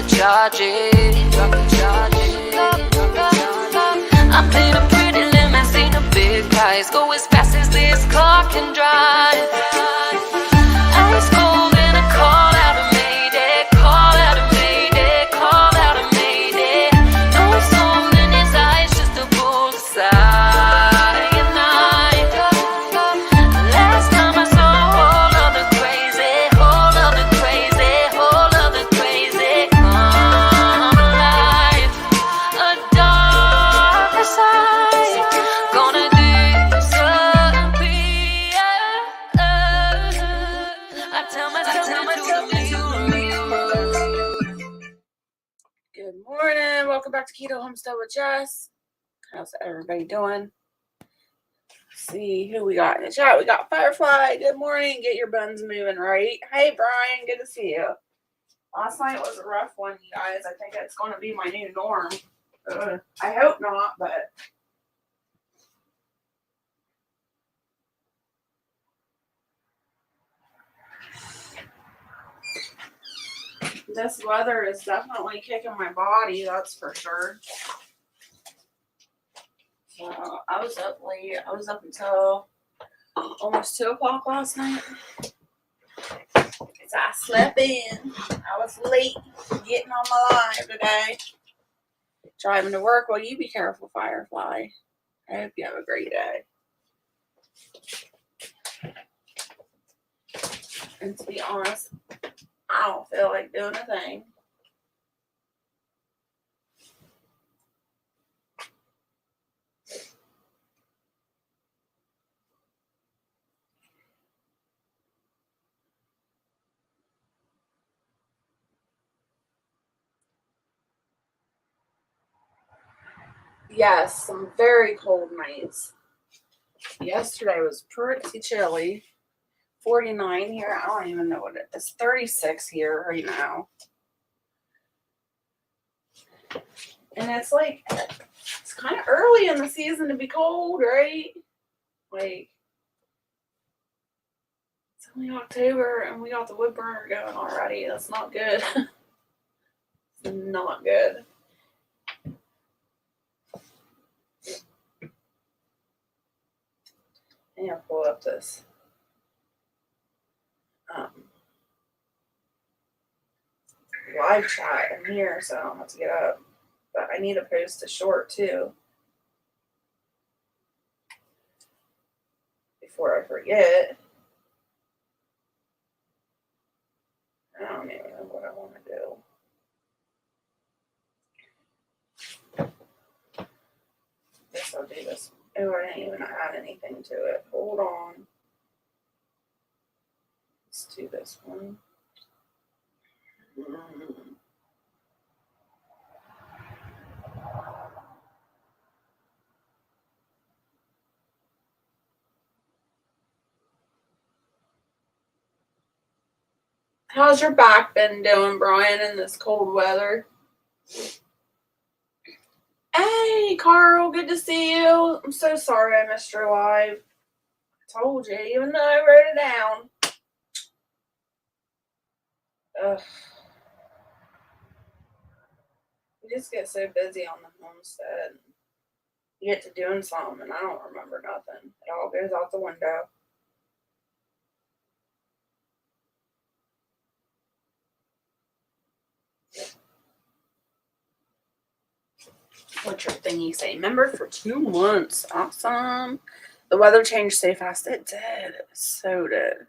the charges. I paid a pretty limousine, a big price. Go as fast as this car can drive. Ice cold and a call out of Mayday, call out of Mayday, call out of Mayday. No soul in his eyes, just a bullseye at night. Last time I saw a whole other crazy, whole other crazy, whole other crazy come alive. A darker side, gonna disappear. I tell myself to me. Good morning. Welcome back to Keto Homestead with Jess. How's everybody doing? See who we got in the chat. We got Firefly. Good morning. Get your buns moving, right? Hey, Brian. Good to see you. Last night was a rough one, you guys. I think it's going to be my new norm. I hope not, but this weather is definitely kicking my body, that's for sure. So I was up late. I was up until almost 2 o'clock last night. Because I slept in. I was late getting on my live today. Driving to work. Well, you be careful, Firefly. I hope you have a great day. And to be honest, I don't feel like doing a thing. Yes, some very cold nights. Yesterday was pretty chilly. 49 here. I don't even know what it is. 36 here right now. And it's like, it's kind of early in the season to be cold, right? Like, it's only October and we got the wood burner going already. That's not good. It's not good. I'm going to pull up this live chat in here, so I don't have to get up. But I need to post a short too before I forget. I don't even know what I want to do. Guess I'll do this. Oh, I didn't even add anything to it. Hold on. Let's do this one. How's your back been doing, Brian, in this cold weather? Hey, Carl, good to see you. I'm so sorry I missed your live. I told you, even though I wrote it down. Ugh. You just get so busy on the homestead. You get to doing something, and I don't remember nothing. It all goes out the window. What's your thing you say? Remember for 2 months. Awesome. The weather changed so fast. It did. It so did.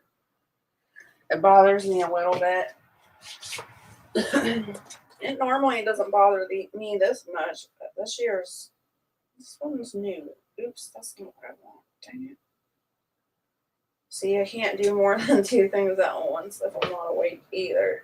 It bothers me a little bit. It normally doesn't bother me this much, but this one's new. Oops, that's not what I want. Dang it. See, I can't do more than 2 things at once if I'm not awake either.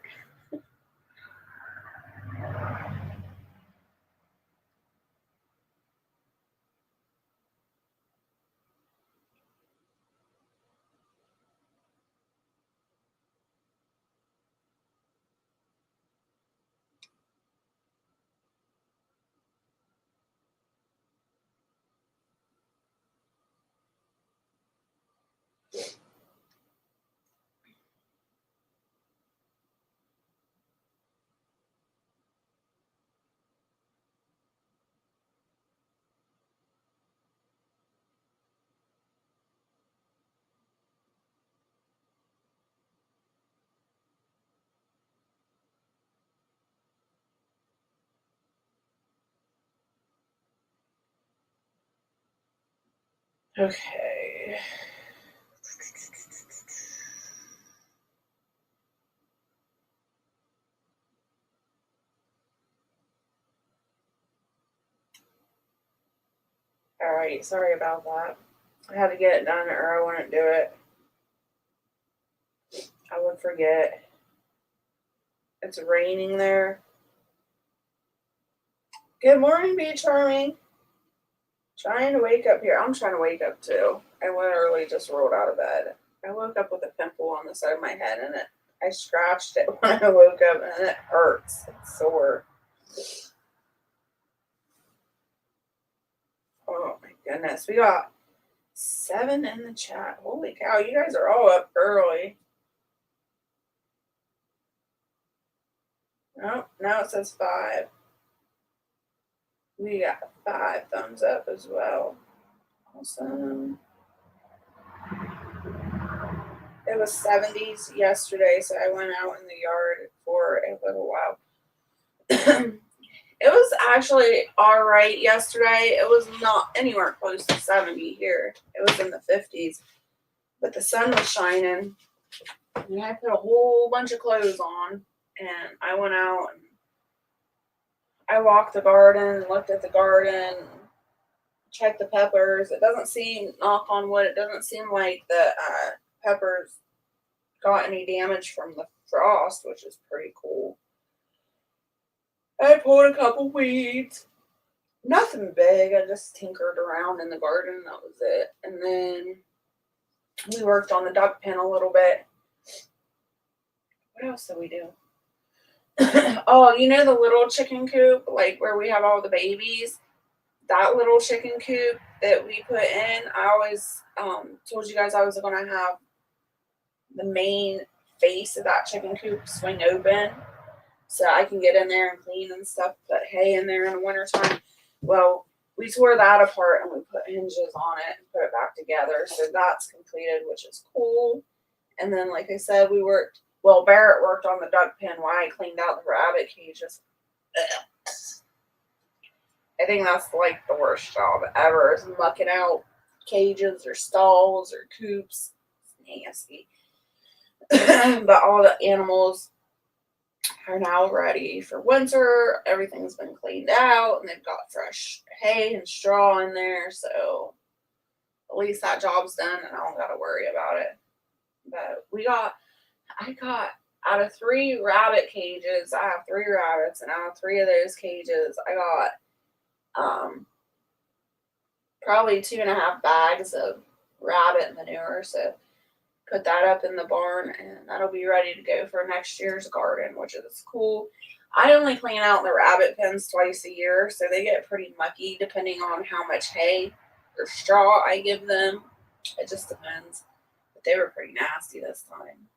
Okay. All right, sorry about that. I had to get it done or I wouldn't do it. I would forget. It's raining there. Good morning, Be Charming. Trying to wake up here. I'm trying to wake up too. I literally just rolled out of bed. I woke up with a pimple on the side of my head and I scratched it when I woke up and it hurts. It's sore. Oh my goodness. We got 7 in the chat. Holy cow, you guys are all up early. Oh, now it says 5. We got 5 thumbs up as well. Awesome. It was 70s yesterday, so I went out in the yard for a little while. It was actually all right yesterday. It was not anywhere close to 70 here. It was in the 50s, but the sun was shining. And I put a whole bunch of clothes on, and I went out and I walked the garden, looked at the garden, checked the peppers. It doesn't seem, knock on wood, it doesn't seem like the peppers got any damage from the frost, which is pretty cool. I pulled a couple weeds. Nothing big. I just tinkered around in the garden. That was it. And then we worked on the duck pen a little bit. What else did we do? Oh, you know the little chicken coop, like where we have all the babies? That little chicken coop that we put in, I always told you guys I was going to have the main face of that chicken coop swing open so I can get in there and clean and stuff, put hay in there in the wintertime. Well, we tore that apart and we put hinges on it and put it back together. So that's completed, which is cool. And then, like I said, Barrett worked on the duck pen while I cleaned out the rabbit cages. I think that's like the worst job ever, is mucking out cages or stalls or coops. It's nasty. But all the animals are now ready for winter. Everything's been cleaned out and they've got fresh hay and straw in there. So at least that job's done and I don't got to worry about it. But I got out of 3 rabbit cages, I have 3 rabbits, and out of 3 of those cages, I got probably 2.5 bags of rabbit manure. So put that up in the barn and that'll be ready to go for next year's garden, which is cool. I only clean out the rabbit pens twice a year, so they get pretty mucky depending on how much hay or straw I give them. It just depends. But they were pretty nasty this time.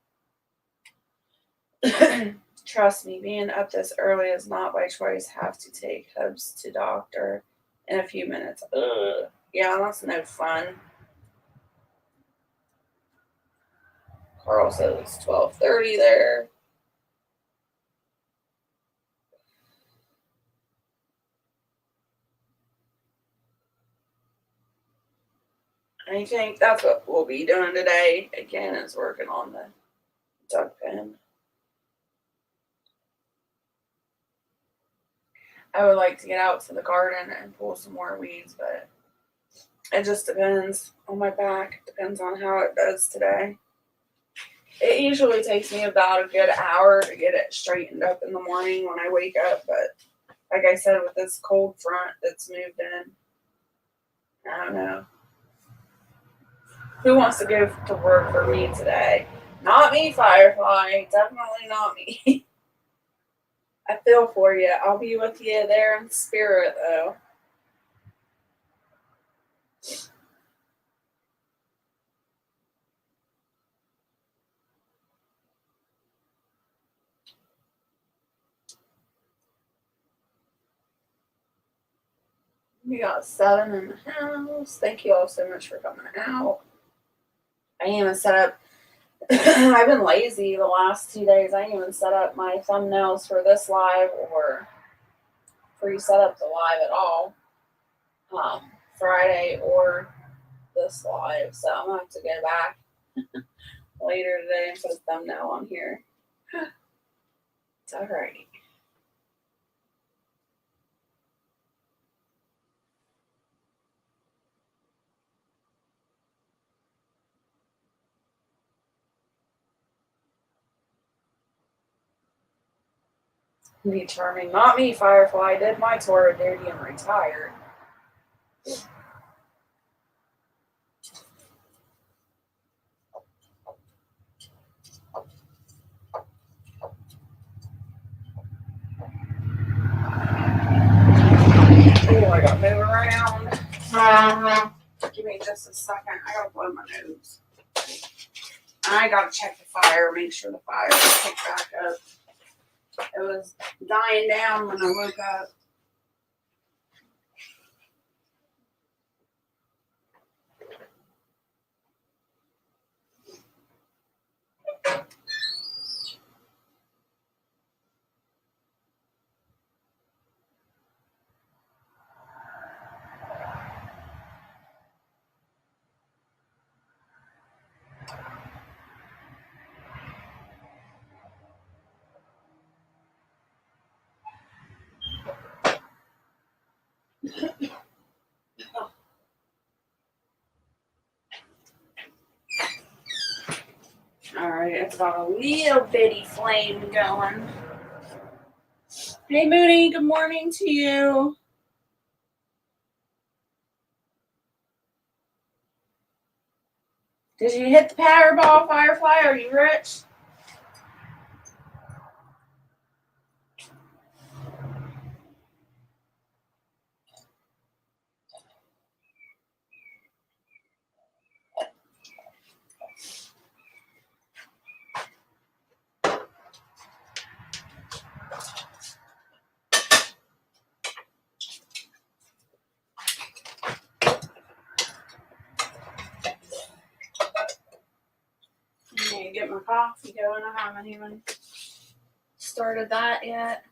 Trust me, being up this early is not by choice. Have to take Hubs to doctor in a few minutes. Ugh. Yeah, that's no fun. Carl says it's 12:30 there. I think that's what we'll be doing today. Again, is working on the duck pen. I would like to get out to the garden and pull some more weeds, but it just depends on my back. It depends on how it does today. It usually takes me about a good hour to get it straightened up in the morning when I wake up, but like I said, with this cold front that's moved in, I don't know. Who wants to go to work for me today? Not me, Firefly. Definitely not me. I feel for you. I'll be with you there in spirit, though. We got 7 in the house. Thank you all so much for coming out. I even set up, I've been lazy the last 2 days. I even set up my thumbnails for this live or pre-set up the live at all. Friday or this live, so I'm gonna have to go back later today and put a thumbnail on here. It's alright. Be charming. Not me, Firefly. Did my tour of duty and retired. Oh, I got to move around. Give me just a second. I gotta blow my nose. I gotta check the fire, make sure the fire is picked back up. It was dying down when I woke up. Alright, it's got a little bitty flame going. Hey Mooney, good morning to you. Did you hit the Powerball, Firefly? Are you rich? I need to get my coffee going. I haven't even started that yet.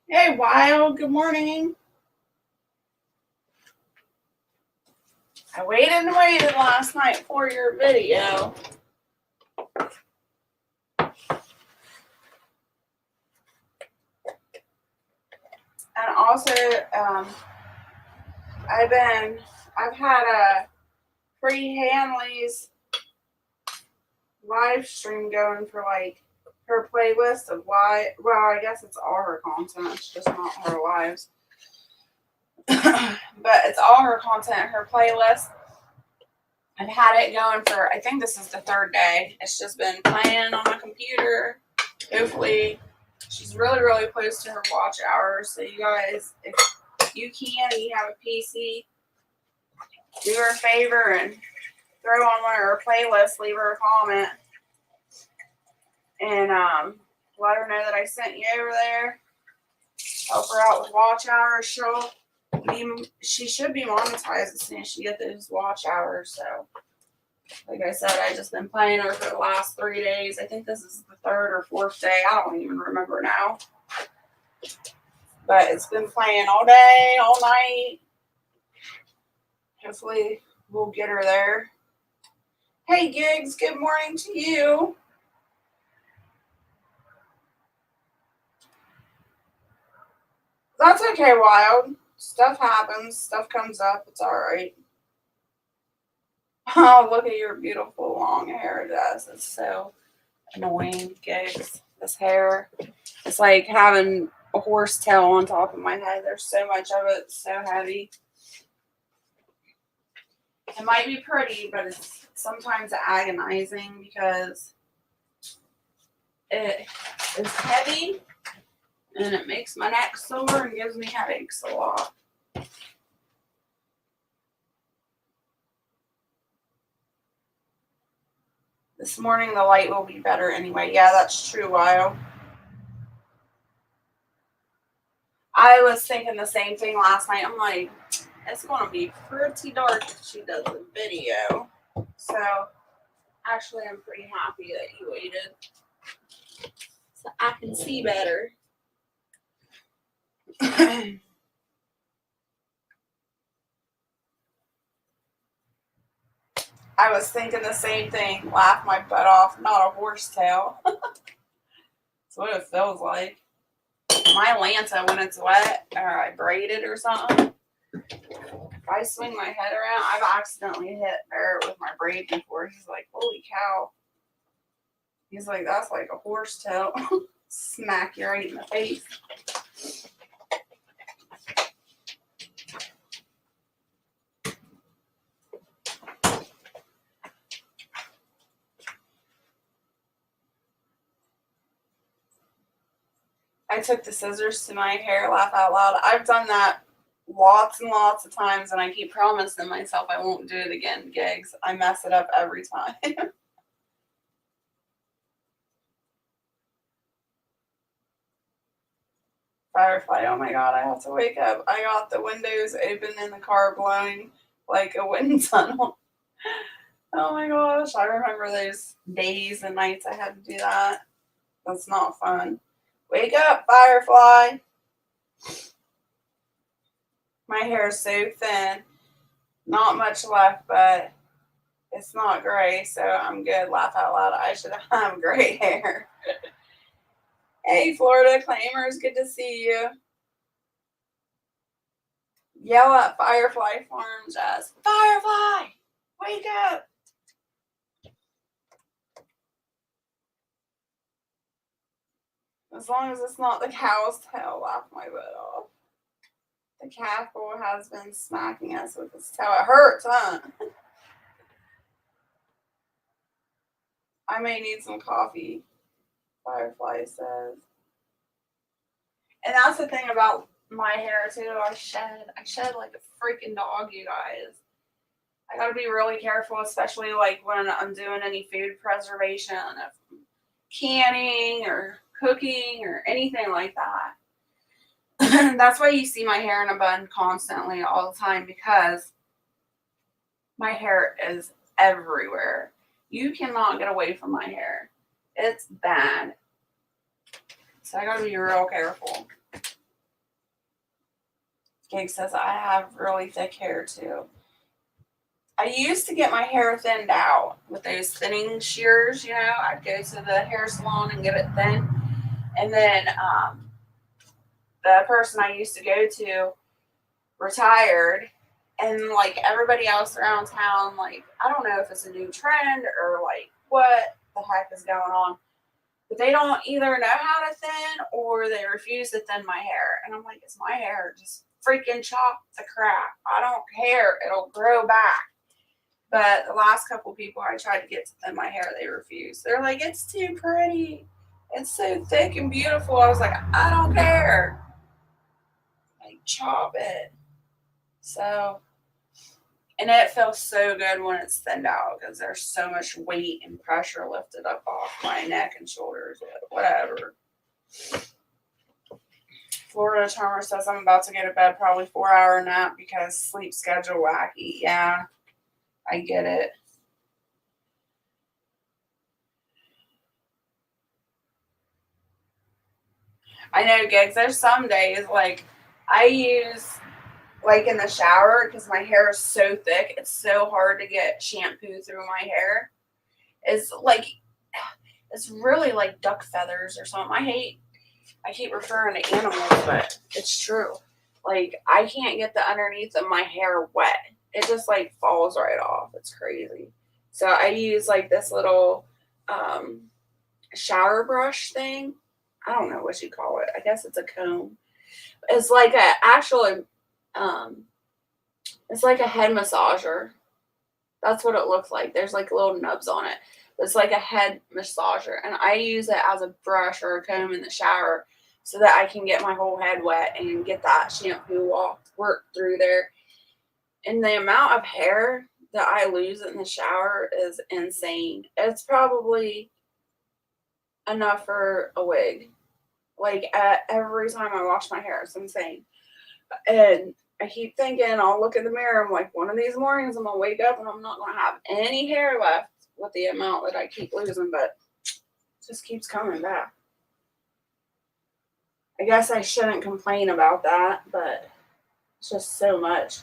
Hey Wild, good morning. I waited and waited last night for your video. And also, I've had a Free Hanley's live stream going for like her playlist of live. Well, I guess it's all her content. It's just not her lives. But it's all her content, her playlist. I've had it going for, I think this is the third day. It's just been playing on my computer. Hopefully, she's really, really close to her watch hours. So you guys, if you can and you have a PC, do her a favor and throw on one of her playlists, leave her a comment, and let her know that I sent you over there. Help her out with watch hours. She should be monetized as soon as she gets those watch hours. So, like I said, I've just been playing her for the last 3 days. I think this is the third or fourth day. I don't even remember now. But it's been playing all day, all night. Hopefully, we'll get her there. Hey, Gigs, good morning to you. That's okay, Wild. Stuff happens. Stuff comes up. It's all right. Oh, look at your beautiful long hair, Jess. It's so annoying, Gigs. This hair. It's like having a horse tail on top of my head. There's so much of it. It's so heavy. It might be pretty, but it's sometimes agonizing because it is heavy and it makes my neck sore and gives me headaches a lot. This morning the light will be better anyway. Yeah, that's true, Lyle. I was thinking the same thing last night. I'm like, it's going to be pretty dark if she does a video. So, actually, I'm pretty happy that you waited. So I can see better. I was thinking the same thing. Laugh my butt off. Not a horsetail. That's what it feels like. My Lanta, when it's wet or I braid it or something, if I swing my head around, I've accidentally hit Barrett with my braid before. He's like, holy cow. He's like, that's like a horsetail. Smack you right in the face. I took the scissors to my hair, laugh out loud. I've done that lots and lots of times, and I keep promising myself I won't do it again. Gigs. I mess it up every time. Firefly, oh my god, I have to wake up. I got the windows open in the car blowing like a wind tunnel. Oh my gosh, I remember those days and nights I had to do that. That's not fun. Wake up, Firefly. My hair is so thin. Not much left, but it's not gray, so I'm good. Laugh out loud. I should have gray hair. Hey, Florida Claimers, good to see you. Yell at Firefly Farm, Jess. Firefly, wake up. As long as it's not the cow's tail, laugh my butt off. The cackle has been smacking us with his tail. It hurts, huh? I may need some coffee, Firefly says. And that's the thing about my hair too. I shed like a freaking dog, you guys. I gotta be really careful, especially like when I'm doing any food preservation, if I'm canning or cooking or anything like that. That's why you see my hair in a bun constantly all the time, because my hair is everywhere. You cannot get away from my hair. It's bad. So I gotta be real careful. Gig says I have really thick hair too. I used to get my hair thinned out with those thinning shears, you know. I'd go to the hair salon and get it thin. And then the person I used to go to retired, and like everybody else around town, like, I don't know if it's a new trend or like what the heck is going on, but they don't either know how to thin or they refuse to thin my hair. And I'm like, it's my hair. Just freaking chop the crap. I don't care. It'll grow back. But the last couple people I tried to get to thin my hair, they refused. They're like, it's too pretty. It's so thick and beautiful. I was like, I don't care. Like, chop it. So, and it feels so good when it's thinned out because there's so much weight and pressure lifted up off my neck and shoulders. Whatever. Florida Charmer says I'm about to go to bed, probably 4-hour nap because sleep schedule wacky. Yeah, I get it. I know, Gigs. There's some days like I use like in the shower because my hair is so thick. It's so hard to get shampoo through my hair. It's like, it's really like duck feathers or something. I keep referring to animals, but it's true. Like, I can't get the underneath of my hair wet. It just like falls right off. It's crazy. So I use like this little shower brush thing. I don't know what you call it. I guess it's a comb. It's like a actual it's like a head massager. That's what it looks like. There's like little nubs on it. It's like a head massager. And I use it as a brush or a comb in the shower so that I can get my whole head wet and get that shampoo worked through there. And the amount of hair that I lose in the shower is insane. It's probably enough for a wig. Like every time I wash my hair, it's insane. And I keep thinking, I'll look in the mirror. I'm like, one of these mornings, I'm gonna wake up and I'm not gonna have any hair left with the amount that I keep losing, but it just keeps coming back. I guess I shouldn't complain about that, but it's just so much.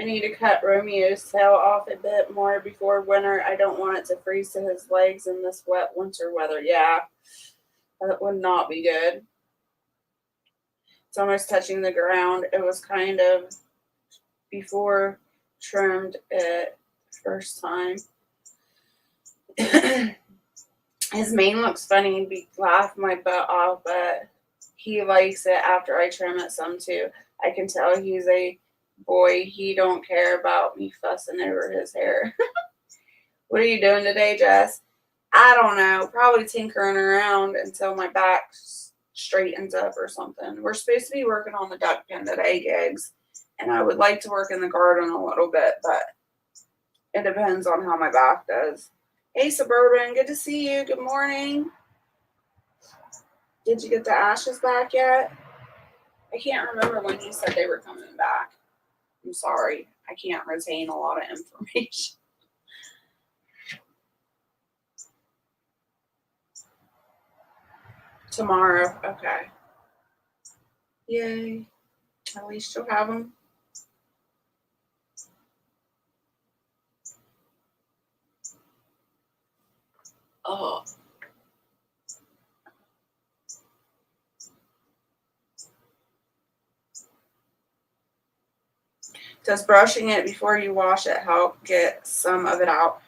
I need to cut Romeo's tail off a bit more before winter. I don't want it to freeze to his legs in this wet winter weather. Yeah, that would not be good. It's almost touching the ground. It was kind of before trimmed it first time. His mane looks funny, be laugh my butt off, but he likes it after I trim it some too. I can tell he's a boy. He don't care about me fussing over his hair. What are you doing today, Jess? I don't know. Probably tinkering around until my back straightens up or something. We're supposed to be working on the duck pen today, Gigs. And I would like to work in the garden a little bit, but it depends on how my back does. Hey, Suburban, good to see you. Good morning. Did you get the ashes back yet? I can't remember when you said they were coming back. I'm sorry. I can't retain a lot of information. Tomorrow. Okay. Yay. At least you'll have them. Oh. Does brushing it before you wash it help get some of it out?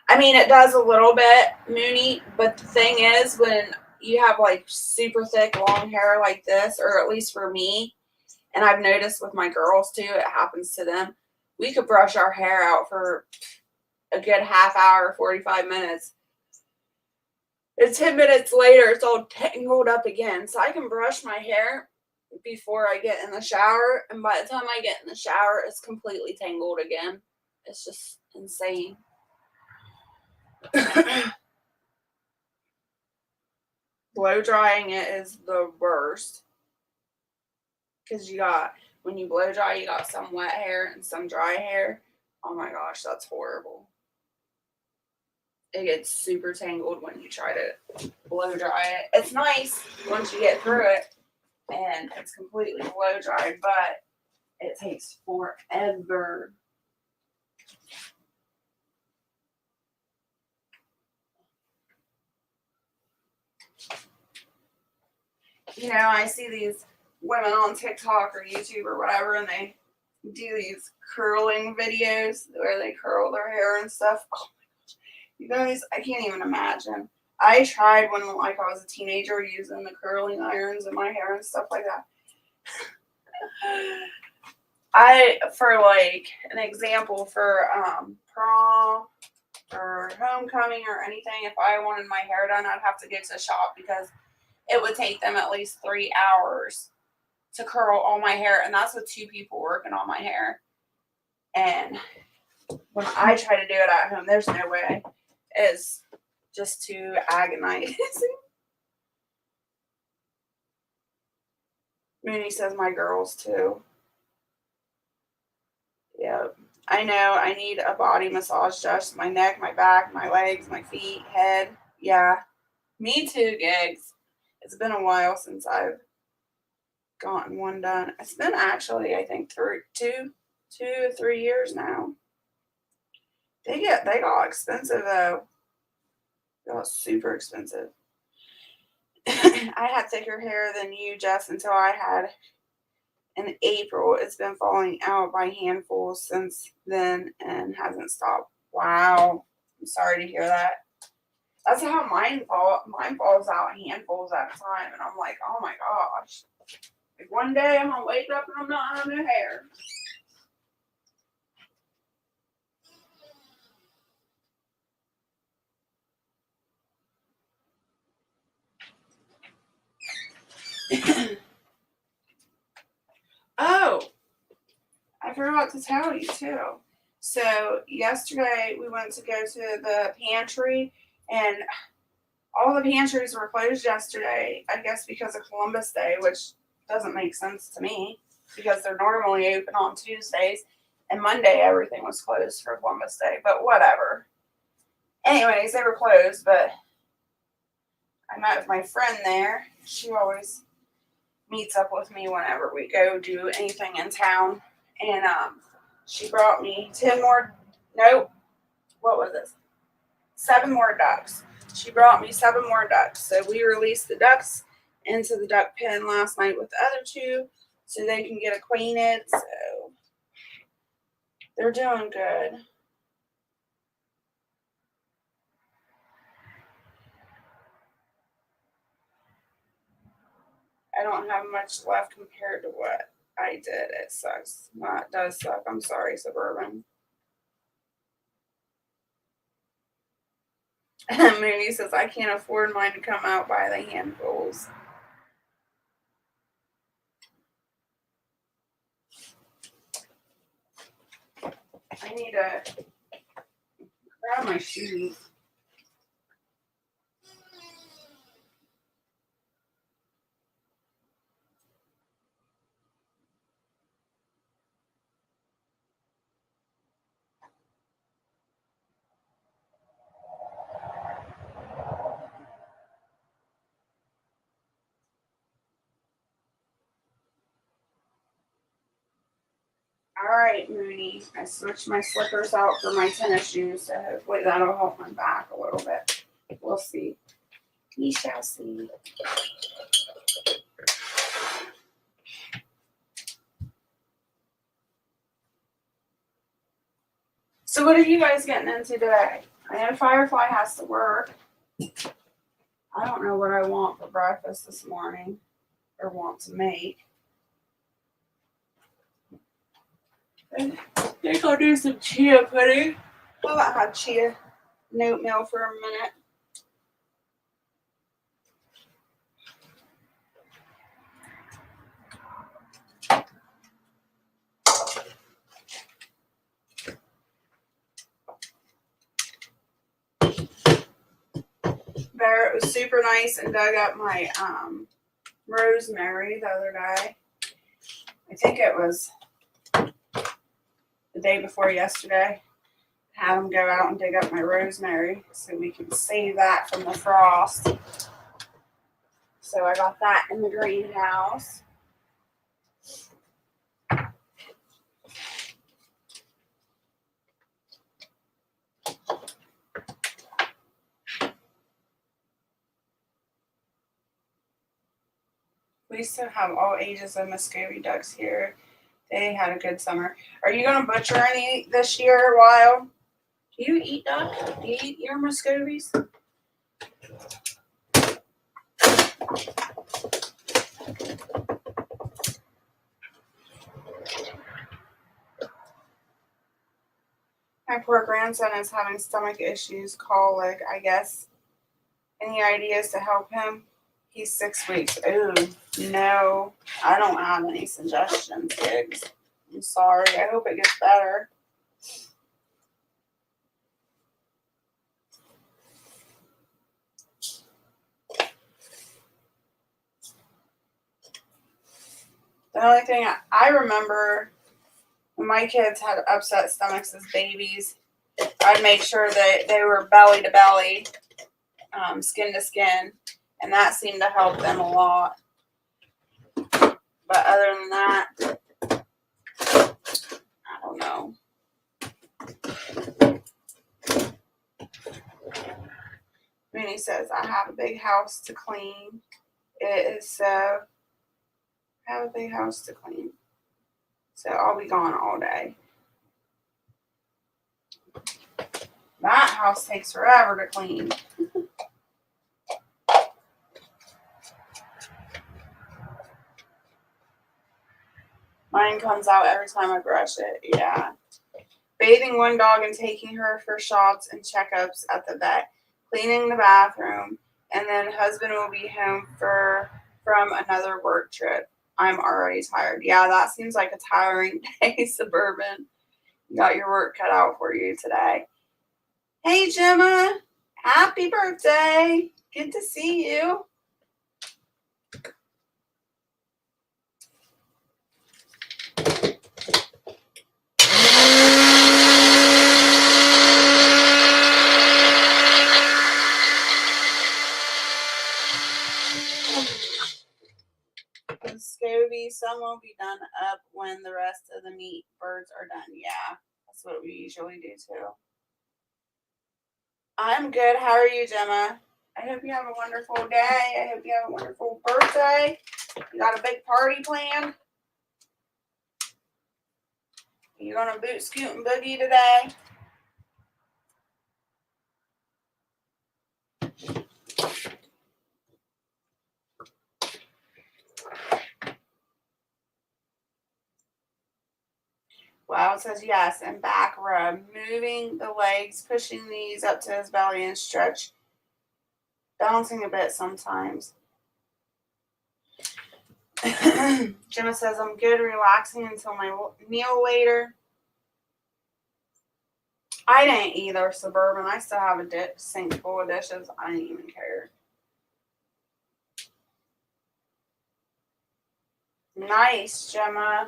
I mean, it does a little bit, Mooney, but the thing is, when you have like super thick, long hair like this, or at least for me, and I've noticed with my girls too, it happens to them, we could brush our hair out for a good half hour, 45 minutes. And 10 minutes later, it's all tangled up again. So I can brush my hair before I get in the shower, and by the time I get in the shower, it's completely tangled again. It's just insane. Blow drying it is the worst, because when you blow dry, you got some wet hair and some dry hair. Oh my gosh, that's horrible. It gets super tangled when you try to blow dry it. It's nice once you get through it and it's completely blow dried, but it takes forever. You know, I see these women on TikTok or YouTube or whatever, and they do these curling videos where they curl their hair and stuff. Oh my gosh. You guys, I can't even imagine. I tried when like I was a teenager using the curling irons in my hair and stuff like that. For like an example, for prom or homecoming or anything, if I wanted my hair done, I'd have to get to a shop because it would take them at least 3 hours to curl all my hair, and that's with 2 people working on my hair. And when I try to do it at home, there's no way. It's just too agonizing. Mooney says my girls too. Yep. I know I need a body massage, just my neck, my back, my legs, my feet, head. Yeah. Me too, Gigs. It's been a while since I've gotten one done. It's been actually, I think, 2 to 3 years now. They got expensive though. They got super expensive. I had thicker hair than you, Jess, until I had in April. It's been falling out by handfuls since then and hasn't stopped. Wow. I'm sorry to hear that. That's how mine falls out handfuls at a time, and I'm like, oh my gosh. Like one day I'm gonna wake up and I'm not having hair. Oh, I forgot to tell you too. So yesterday we went to go to the pantry, and all the pantries were closed yesterday, I guess because of Columbus Day, which doesn't make sense to me because they're normally open on Tuesdays, and Monday everything was closed for Columbus Day, but whatever. Anyways, they were closed, but I met with my friend there. She always meets up with me whenever we go do anything in town, and she brought me 10 more, nope, what was this? 7 more ducks. She brought me 7 more ducks. So we released the ducks into the duck pen last night with the other 2 so they can get acquainted. So they're doing good. I don't have much left compared to what I did. It sucks. Well, it does suck. I'm sorry, Suburban. Mooney says, I can't afford mine to come out by the handfuls. I need to grab my shoes. All right, Mooney. I switched my slippers out for my tennis shoes, so hopefully that'll help my back a little bit. We'll see. We shall see. So what are you guys getting into today? I know Firefly has to work. I don't know what I want for breakfast this morning or want to make. I think I'll do some chia pudding. Well, I had chia and oatmeal for a minute. Barrett was super nice and dug up my rosemary the other day. I think it was the day before yesterday. Have him go out and dig up my rosemary so we can save that from the frost. So I got that in the greenhouse. We used to have all ages of Muscovy ducks here. They had a good summer. Are you going to butcher any this year, Wild? Do you eat duck? Do you eat your Muscovies? My poor grandson is having stomach issues, colic, I guess. Any ideas to help him? He's 6 weeks. Ooh, no. I don't have any suggestions, kids. I'm sorry. I hope it gets better. The only thing I remember when my kids had upset stomachs as babies, I'd make sure that they were belly to belly, skin to skin, and that seemed to help them a lot. But other than that, I don't know. Mooney says, I have a big house to clean. It is so. I have a big house to clean. So I'll be gone all day. That house takes forever to clean. Mine comes out every time I brush it. Yeah. Bathing one dog and taking her for shots and checkups at the vet. Cleaning the bathroom. And then husband will be home from another work trip. I'm already tired. Yeah, that seems like a tiring day, Suburban. You got your work cut out for you today. Hey, Gemma. Happy birthday. Good to see you. Scovy, some will be done up when the rest of the meat birds are done. Yeah, that's what we usually do too. I'm good. How are you, Gemma? I hope you have a wonderful day. I hope you have a wonderful birthday. You got a big party planned? You gonna boot, scoot, and boogie today? Wow, it says yes. And back rub. Moving the legs, pushing knees up to his belly and stretch. Bouncing a bit sometimes. Gemma says, I'm good, relaxing until my meal later. I didn't either, Suburban. I still have a sink full of dishes. I didn't even care. Nice, Gemma.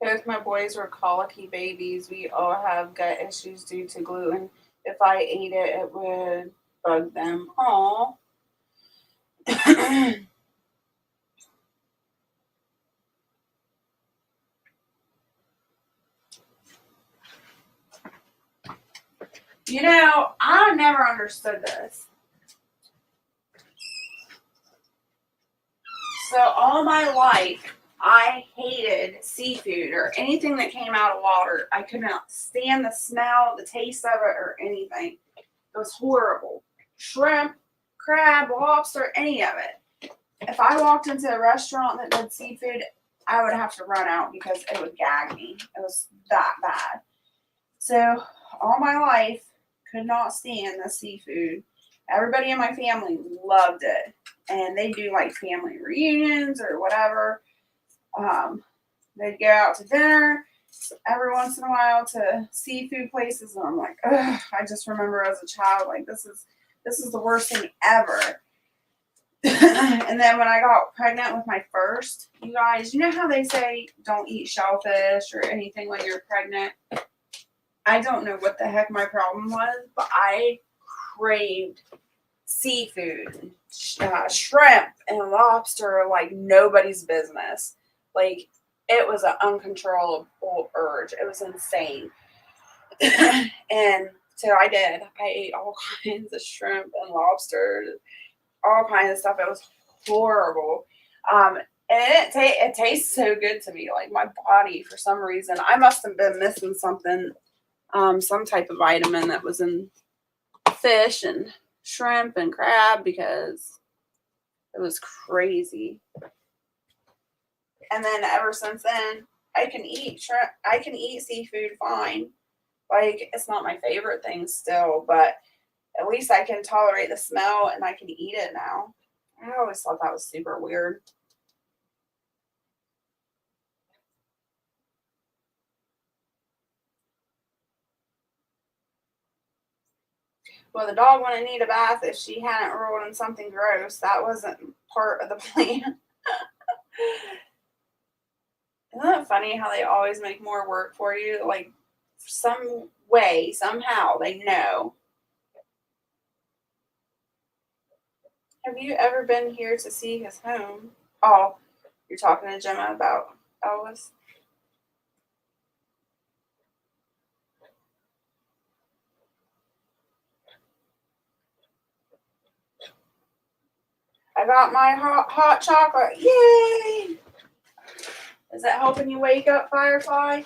Both my boys were colicky babies. We all have gut issues due to gluten. If I ate it, it would bug them. Aw. You know, I never understood this. So all my life, I hated seafood or anything that came out of water. I could not stand the smell, the taste of it, or anything. It was horrible. Shrimp, crab, lobster, any of it. If I walked into a restaurant that did seafood, I would have to run out because it would gag me. It was that bad. So all my life, could not stand the seafood. Everybody in my family loved it. And they do like family reunions or whatever. They'd go out to dinner every once in a while to seafood places, and I'm like, ugh, I just remember as a child, like this is the worst thing ever. And then when I got pregnant with my first, you guys, you know how they say don't eat shellfish or anything when you're pregnant? I don't know what the heck my problem was, but I craved seafood, shrimp and lobster like nobody's business. Like, it was an uncontrollable urge. It was insane. And so I did. I ate all kinds of shrimp and lobster, all kinds of stuff. It was horrible. And it tastes so good to me. Like, my body, for some reason, I must have been missing something, some type of vitamin that was in fish and shrimp and crab, because it was crazy. And then ever since then, I can eat shrimp. I can eat seafood fine. Like, it's not my favorite thing still, but at least I can tolerate the smell and I can eat it now. I always thought that was super weird. Well, the dog wouldn't need a bath if she hadn't rolled in something gross. That wasn't part of the plan. Isn't it funny how they always make more work for you? Like, some way, somehow, they know. Have you ever been here to see his home? Oh, you're talking to Gemma about Elvis? I got my hot chocolate. Yay! Is that helping you wake up, Firefly?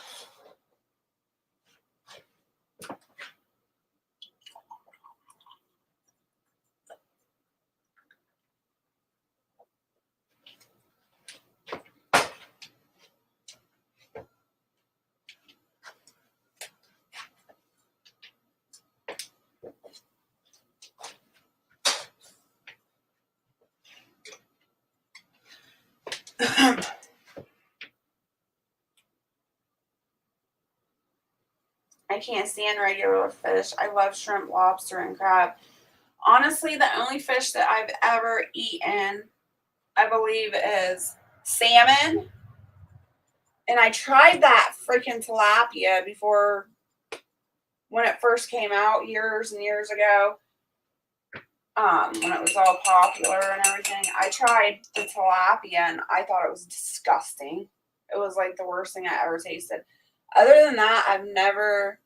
I can't stand regular fish. I love shrimp, lobster, and crab. Honestly, the only fish that I've ever eaten, I believe, is salmon. And I tried that freaking tilapia before, when it first came out years and years ago. When it was all popular and everything. I tried the tilapia and I thought it was disgusting. It was like the worst thing I ever tasted. Other than that, I've never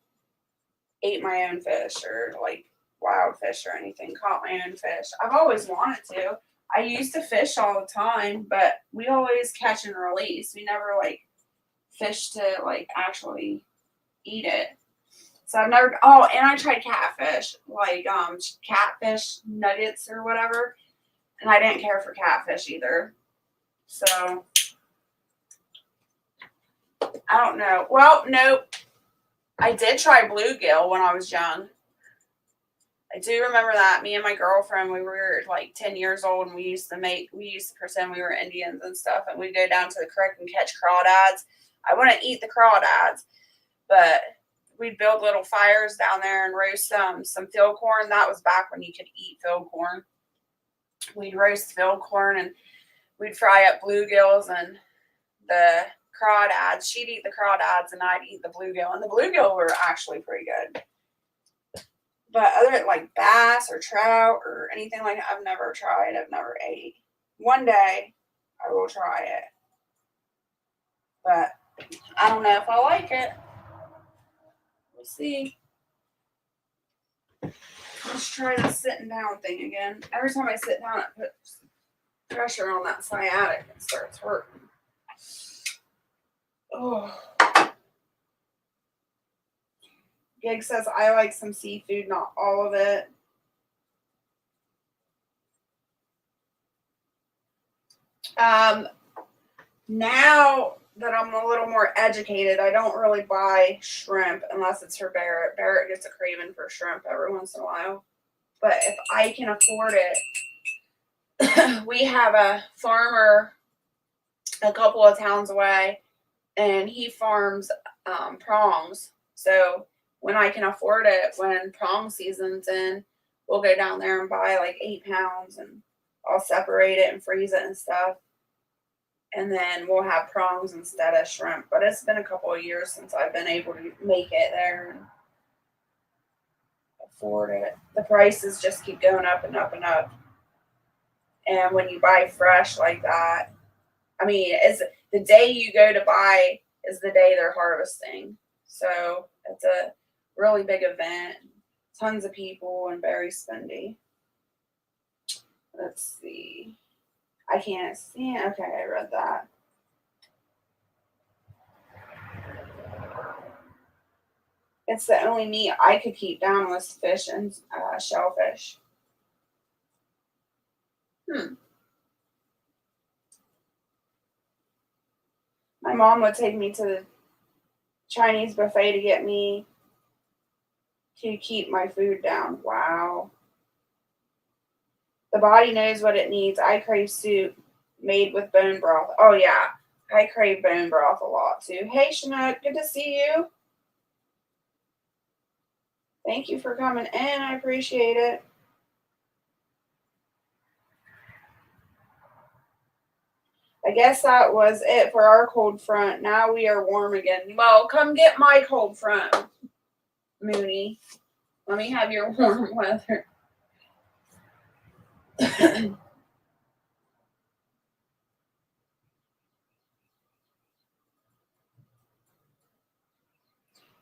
ate my own fish or like wild fish or anything, caught my own fish. I've always wanted to. I used to fish all the time, but we always catch and release. We never like fish to like actually eat it. So I've never. Oh, and I tried catfish, like catfish nuggets or whatever, and I didn't care for catfish either. So I don't know. Well, nope. I did try bluegill when I was young. I do remember that. Me and my girlfriend, we were like 10 years old, and we used to pretend we were Indians and stuff, and we'd go down to the creek and catch crawdads. I wouldn't eat the crawdads, but we'd build little fires down there and roast some field corn. That was back when you could eat field corn. We'd roast field corn and we'd fry up bluegills and the crawdads. She'd eat the crawdads and I'd eat the bluegill. And the bluegill were actually pretty good. But other than like bass or trout or anything like that, I've never tried. I've never ate. One day I will try it. But I don't know if I like it. We'll see. Let's try the sitting down thing again. Every time I sit down, it puts pressure on that sciatic and starts hurting. Oh. Gig says, I like some seafood, not all of it. Now that I'm a little more educated, I don't really buy shrimp unless it's for Barrett. Barrett gets a craving for shrimp every once in a while. But if I can afford it, we have a farmer a couple of towns away, and he farms prongs. So when I can afford it, when prong season's in, we'll go down there and buy like 8 pounds, and I'll separate it and freeze it and stuff. And then we'll have prongs instead of shrimp. But it's been a couple of years since I've been able to make it there and afford it. The prices just keep going up and up and up. And when you buy fresh like that, I mean, it's the day you go to buy is the day they're harvesting. So it's a really big event. Tons of people and very spendy. Let's see. I can't see. Okay, I read that. It's the only meat I could keep down was fish and shellfish. My mom would take me to the Chinese buffet to get me to keep my food down. Wow. The body knows what it needs. I crave soup made with bone broth. Oh, yeah. I crave bone broth a lot, too. Hey, Chinook. Good to see you. Thank you for coming in. I appreciate it. I guess that was it for our cold front. Now we are warm again. Well, come get my cold front, Mooney. Let me have your warm weather.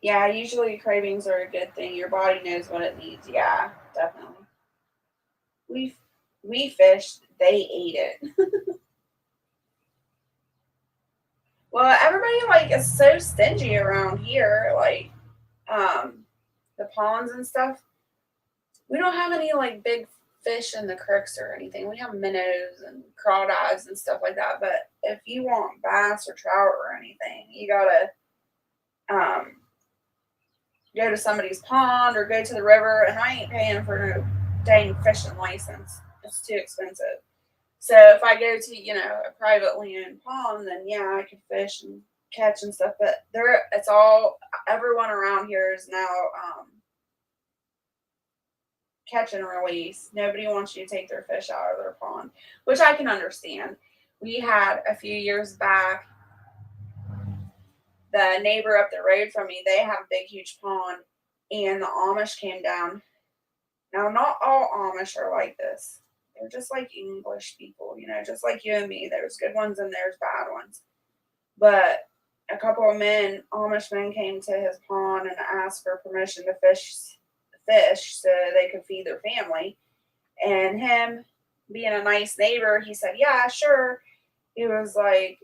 Yeah, usually cravings are a good thing. Your body knows what it needs. Yeah, definitely. We fished, they ate it. Well, everybody like is so stingy around here, like the ponds and stuff. We don't have any like big fish in the creeks or anything. We have minnows and crawdads and stuff like that. But if you want bass or trout or anything, you gotta um, go to somebody's pond or go to the river. And I ain't paying for no dang fishing license. It's too expensive. So if I go to a privately owned pond, then yeah, I could fish and catch and stuff. But it's all everyone around here is now catch and release. Nobody wants you to take their fish out of their pond, which I can understand. We had a few years back, the neighbor up the road from me, they have a big, huge pond, and the Amish came down. Now, not all Amish are like this. They're just like English people, just like you and me. There's good ones and there's bad ones. But a couple of Amish men came to his pond and asked for permission to fish so they could feed their family. And him being a nice neighbor, he said, yeah, sure. He was like,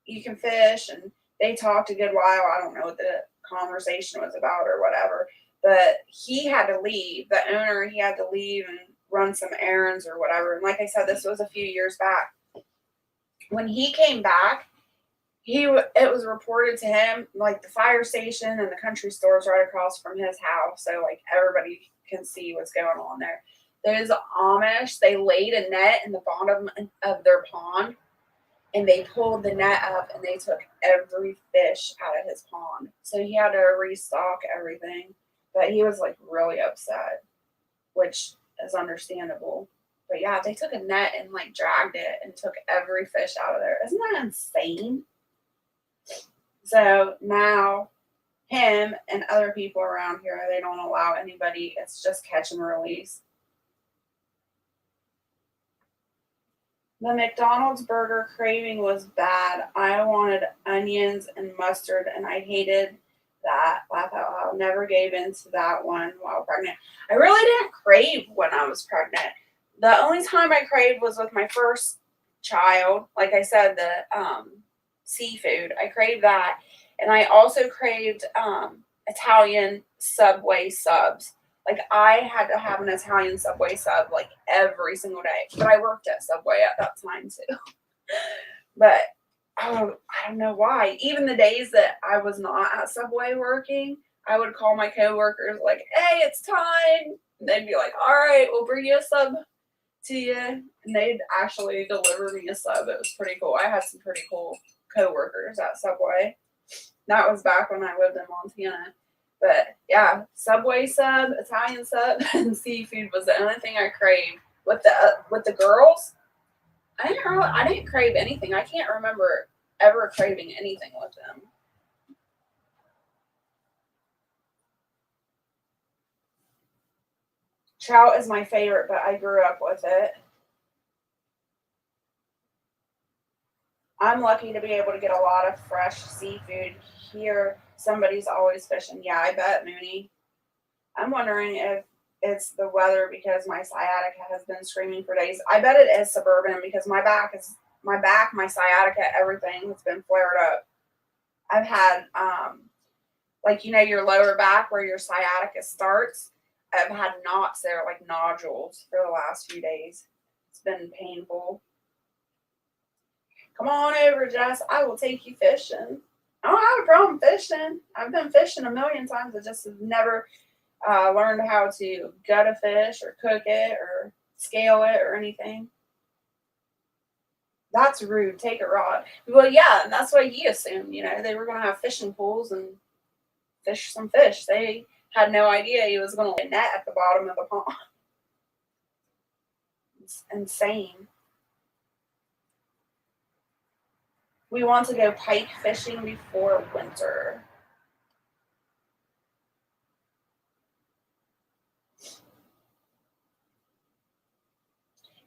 you can fish. And they talked a good while. I don't know what the conversation was about or whatever. But he had to leave. The owner, he had to leave and run some errands or whatever. And like I said, this was a few years back. When he came back, it was reported to him, like the fire station and the country stores right across from his house. So like everybody can see what's going on there. Those Amish, they laid a net in the bottom of their pond and they pulled the net up and they took every fish out of his pond. So he had to restock everything. But he was like really upset, which is understandable. But yeah, they took a net and like dragged it and took every fish out of there. Isn't that insane? So now him and other people around here, they don't allow anybody. It's just catch and release. The McDonald's burger craving was bad. I wanted onions and mustard, and I hated that. Laugh out loud. Never gave in to that one while pregnant. I really didn't crave when I was pregnant. The only time I craved was with my first child. Like I said, the seafood. I craved that. And I also craved Italian Subway subs. Like I had to have an Italian Subway sub like every single day. But I worked at Subway at that time too. But I don't know why. Even the days that I was not at Subway working, I would call my coworkers like, hey, it's time. And they'd be like, all right, we'll bring you a sub to you. And they'd actually deliver me a sub. It was pretty cool. I had some pretty cool coworkers at Subway. That was back when I lived in Montana. But yeah, Subway sub, Italian sub, and seafood was the only thing I craved. With the girls, I didn't crave anything. I can't remember ever craving anything with them. Trout is my favorite, but I grew up with it. I'm lucky to be able to get a lot of fresh seafood here. Somebody's always fishing. Yeah, I bet, Mooney. I'm wondering if it's the weather because my sciatica has been screaming for days. I bet it is suburban because my sciatica, everything has been flared up. I've had your lower back where your sciatica starts. I've had knots there, like nodules, for the last few days. It's been painful. Come on over, Jess. I will take you fishing. I don't have a problem fishing. I've been fishing a million times. I just have never learned how to gut a fish or cook it or scale it or anything. That's rude. Take a rod. Well, yeah, and that's what he assumed. They were going to have fishing pools and fish some fish. They had no idea he was going to net at the bottom of the pond. It's insane. We want to go pike fishing before winter.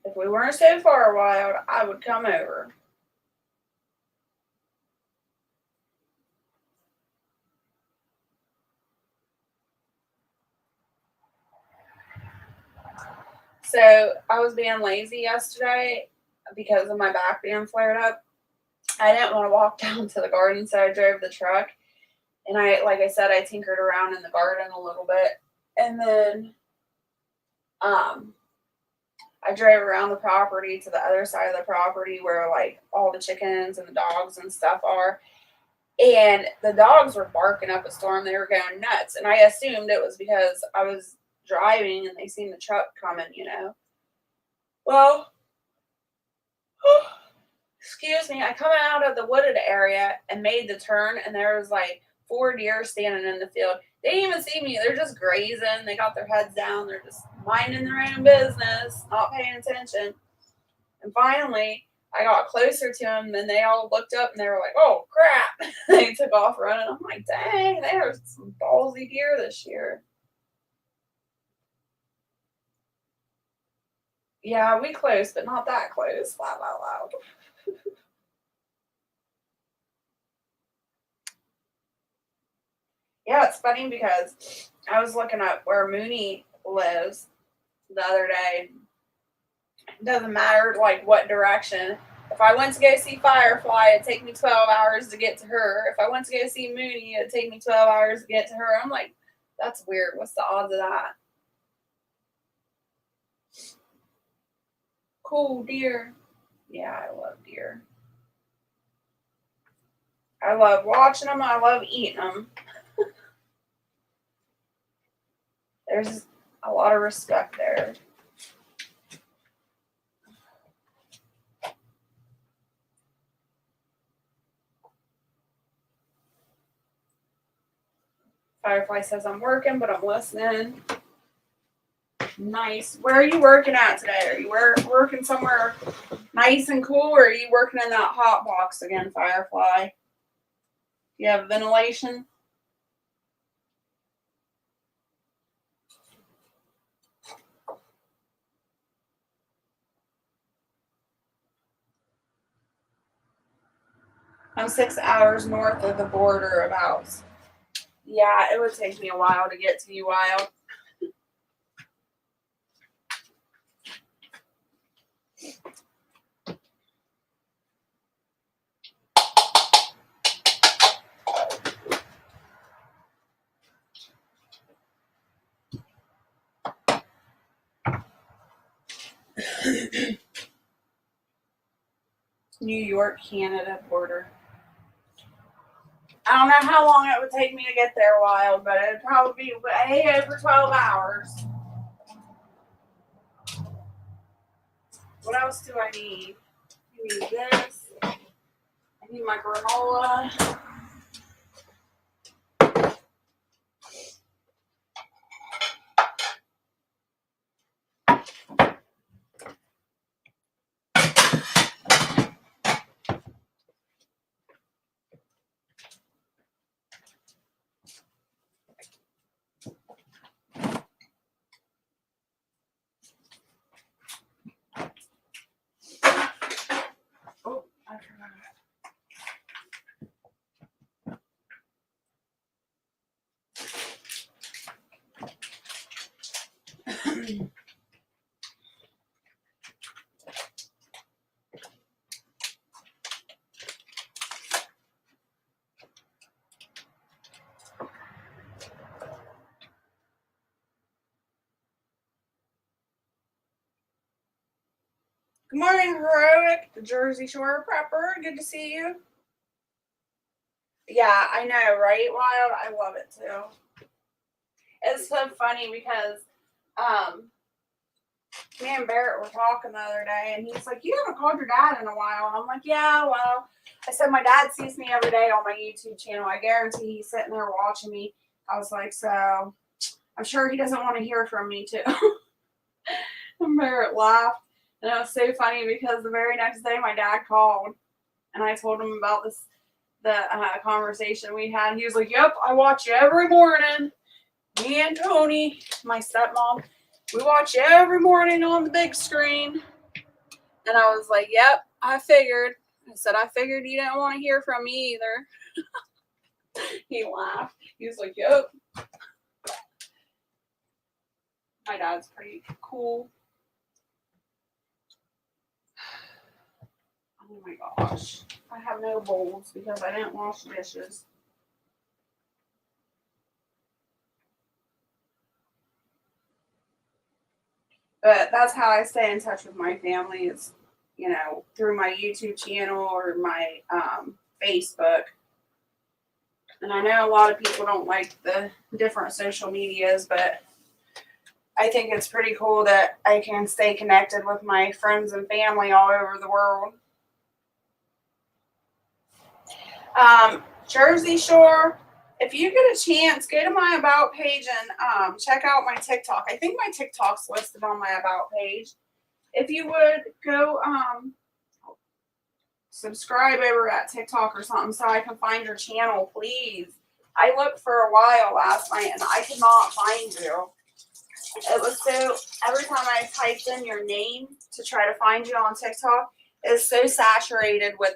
If we weren't so far wild, I would come over. So I was being lazy yesterday because of my back being flared up. I didn't want to walk down to the garden, so I drove the truck. And like I said, I tinkered around in the garden a little bit. And then I drove around the property to the other side of the property where like all the chickens and the dogs and stuff are. And the dogs were barking up a storm. They were going nuts. And I assumed it was because I was driving and they seen the truck coming, you know. Well, excuse me, I come out of the wooded area and made the turn, and there was like 4 deer standing in the field. They didn't even see me. They're just grazing. They got their heads down. They're just minding their own business, not paying attention. And finally, I got closer to them, and they all looked up, and they were like, oh, crap. They took off running. I'm like, dang, they are some ballsy deer this year. Yeah, we close, but not that close. Loud, loud, loud. Yeah, it's funny because I was looking up where Mooney lives the other day. It doesn't matter like what direction. If I went to go see Firefly, it'd take me 12 hours to get to her. If I went to go see Mooney, it'd take me 12 hours to get to her. I'm like, that's weird. What's the odds of that? Cool, deer. Yeah, I love deer. I love watching them. I love eating them. There's a lot of respect there. Firefly says I'm working, but I'm listening. Nice. Where are you working at today? Are you working somewhere nice and cool, or are you working in that hot box again, Firefly? You have ventilation? I'm 6 hours north of the border about. Yeah, it would take me a while to get to you, Wild. New York, Canada border. I don't know how long it would take me to get there, Wild, but it'd probably be way over 12 hours. What else do I need? I need this. I need my granola. Oh, I forgot. Good morning, Heroic, the Jersey Shore prepper. Good to see you. Yeah, I know, right, Wild? I love it too. It's so funny because me and Barrett were talking the other day, and he's like, you haven't called your dad in a while. And I'm like, yeah, well, I said, my dad sees me every day on my YouTube channel. I guarantee he's sitting there watching me. I was like, so I'm sure he doesn't want to hear from me, too. And Barrett laughed. And it was so funny because the very next day my dad called, and I told him about the conversation we had. He was like, yep, I watch you every morning. Me and Tony, my stepmom, we watch you every morning on the big screen. And I was like, yep, I figured. I said, I figured you didn't want to hear from me either. He laughed. He was like, yep. My dad's pretty cool. Oh my gosh. I have no bowls because I didn't wash dishes. But that's how I stay in touch with my family is, through my YouTube channel or my Facebook. And I know a lot of people don't like the different social medias, but I think it's pretty cool that I can stay connected with my friends and family all over the world. Jersey Shore, if you get a chance, go to my About page and check out my TikTok. I think my TikTok's listed on my About page. If you would go subscribe over at TikTok or something so I can find your channel, please. I looked for a while last night and I could not find you. It was so, every time I typed in your name to try to find you on TikTok, it's so saturated with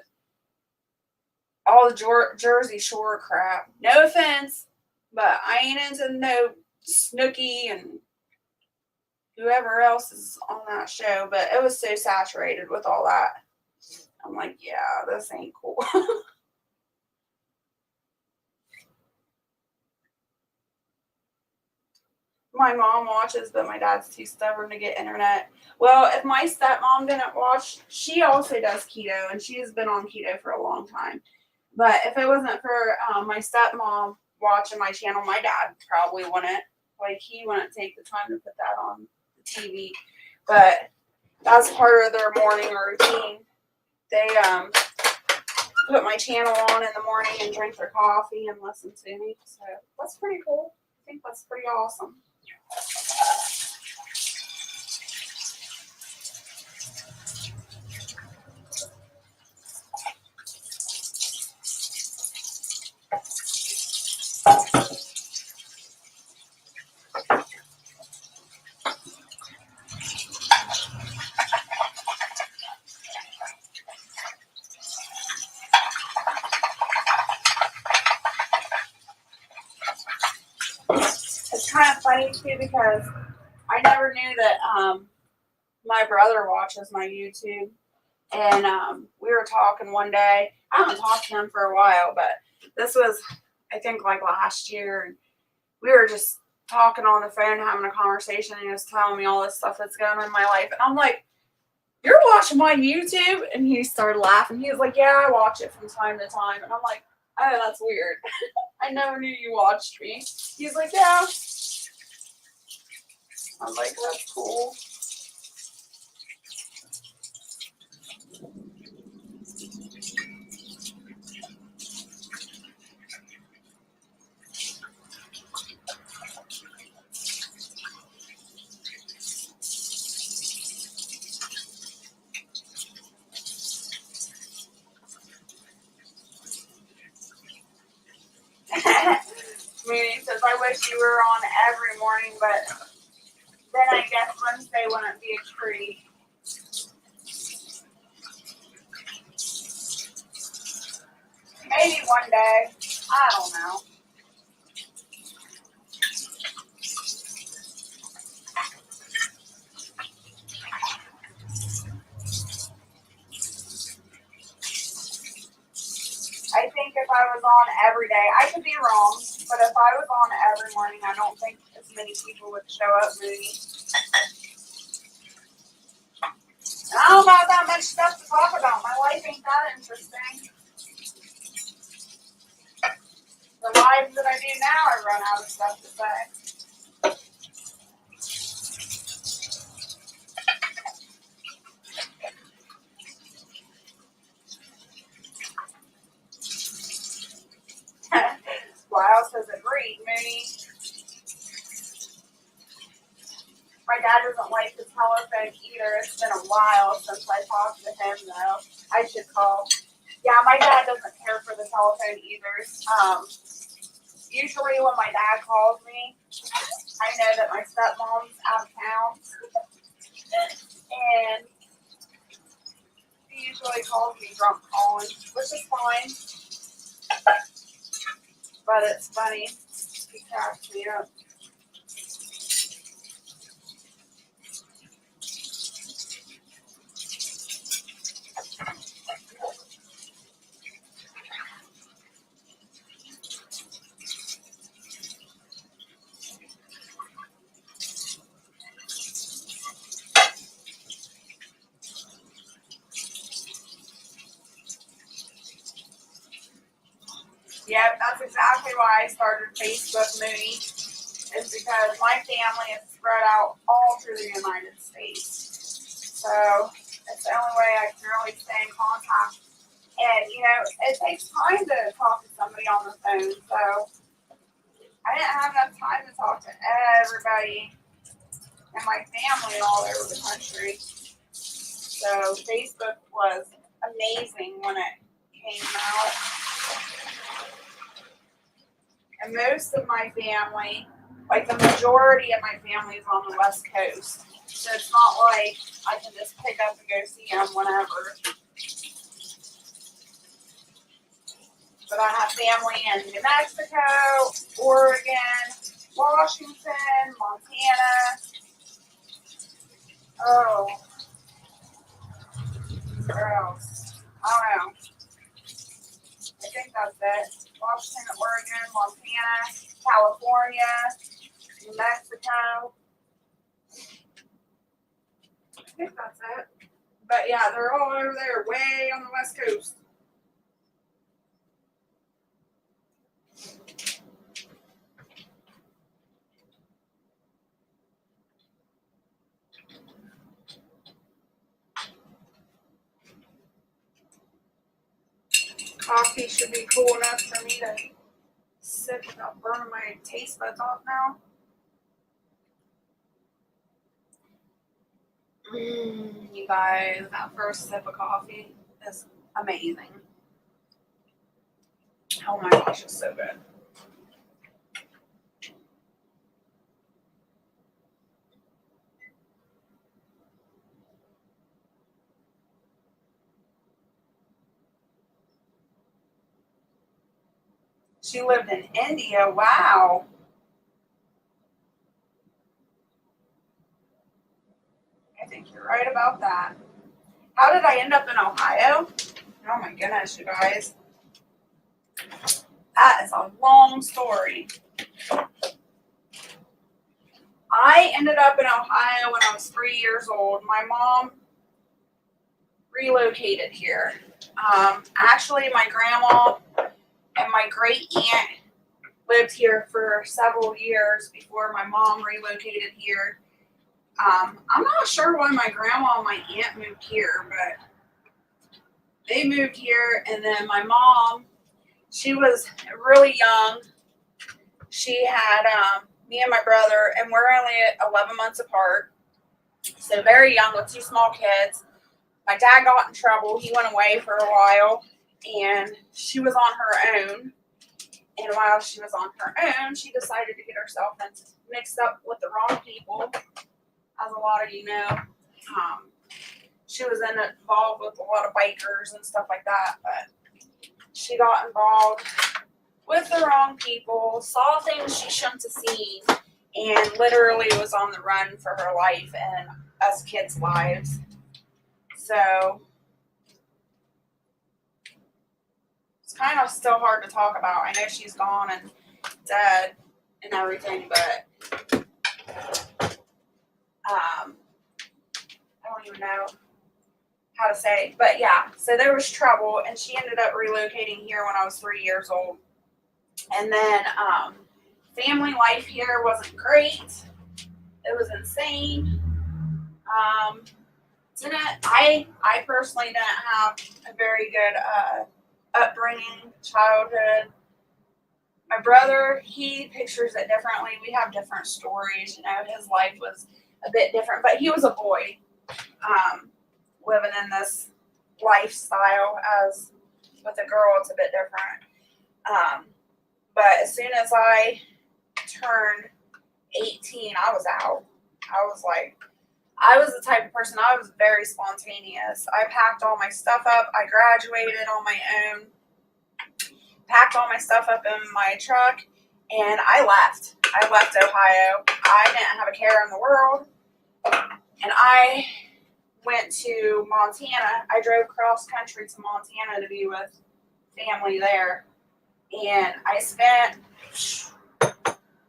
all the Jersey Shore crap. No offense, but I ain't into no Snooki and whoever else is on that show, but it was so saturated with all that. I'm like, yeah, this ain't cool. My mom watches, but my dad's too stubborn to get internet. Well, if my stepmom didn't watch, she also does keto, and she has been on keto for a long time. But if it wasn't for my stepmom watching my channel, my dad probably wouldn't. Like, he wouldn't take the time to put that on the TV. But that's part of their morning routine. They put my channel on in the morning and drink their coffee and listen to me. So that's pretty cool. I think that's pretty awesome. It's kind of funny too because I never knew that my brother watches my YouTube, and we were talking one day. I haven't talked to him for a while, but this was, I think, like last year, and we were just talking on the phone, having a conversation, and he was telling me all this stuff that's going on in my life, and I'm like, "You're watching my YouTube?" And he started laughing. He was like, "Yeah, I watch it from time to time," and I'm like, "Oh, that's weird. I never knew you watched me." He's like, "Yeah." I'm like, "That's cool." Meaning says, "I wish you were on every morning, but then I guess Wednesday wouldn't be a treat." Maybe one day. I don't know. I think if I was on every day, I could be wrong, but if I was on every morning, I don't think as many people would show up moody. And I don't have that much stuff to talk about. My life ain't that interesting. The lives that I do now, I run out of stuff to say. Wow, says agreed, Mooney. My dad doesn't like the telephone either. It's been a while since I talked to him, though. I should call. Yeah, my dad doesn't care for the telephone either. Usually when my dad calls me, I know that my stepmom's out of town. And he usually calls me drunk calling, which is fine. But it's funny. He cracks me up. Yep, that's exactly why I started Facebook Mooney, is because my family is spread out all through the United States. So it's the only way I can really stay in contact. And, you know, it takes time to talk to somebody on the phone. So I didn't have enough time to talk to everybody in my family all over the country. So Facebook was amazing when it came out. And most of my family, like the majority of my family, is on the West Coast. So it's not like I can just pick up and go see them whenever. But I have family in New Mexico, Oregon, Washington, Montana. Oh, where else? I don't know. I think that's it. Washington, Oregon, Montana, California, New Mexico. I think that's it. But yeah, they're all over there, way on the West Coast. Coffee should be cool enough for me to sip without burning my taste buds off now. You guys, that first sip of coffee is amazing. Oh my gosh, it's so good. She lived in India. Wow. I think you're right about that. How did I end up in Ohio? Oh my goodness, you guys. That is a long story. I ended up in Ohio when I was 3 years old. My mom relocated here. Actually, my grandma and my great aunt lived here for several years before my mom relocated here. I'm not sure why my grandma and my aunt moved here, but they moved here, and then my mom, she was really young. She had me and my brother, and we're only 11 months apart, so very young with two small kids. My dad got in trouble. He went away for a while, and she was on her own. And while she was on her own, she decided to get herself mixed up with the wrong people, as a lot of you know. She was involved with a lot of bikers and stuff like that, but she got involved with the wrong people, saw things she shouldn't have seen, and literally was on the run for her life and us kids' lives. So it's kind of still hard to talk about. I know she's gone and dead and everything, but I don't even know how to say. But yeah, so there was trouble, and she ended up relocating here when I was 3 years old. And then family life here wasn't great. It was insane. I personally didn't have a very good upbringing, childhood. My brother, he pictures it differently. We have different stories. You know, his life was a bit different, but he was a boy living in this lifestyle. As with a girl, it's a bit different. But as soon as I turned 18, I was out. I was the type of person, I was very spontaneous. I packed all my stuff up. I graduated on my own, packed all my stuff up in my truck, and I left. I left Ohio. I didn't have a care in the world. And I went to Montana. I drove cross country to Montana to be with family there. And I spent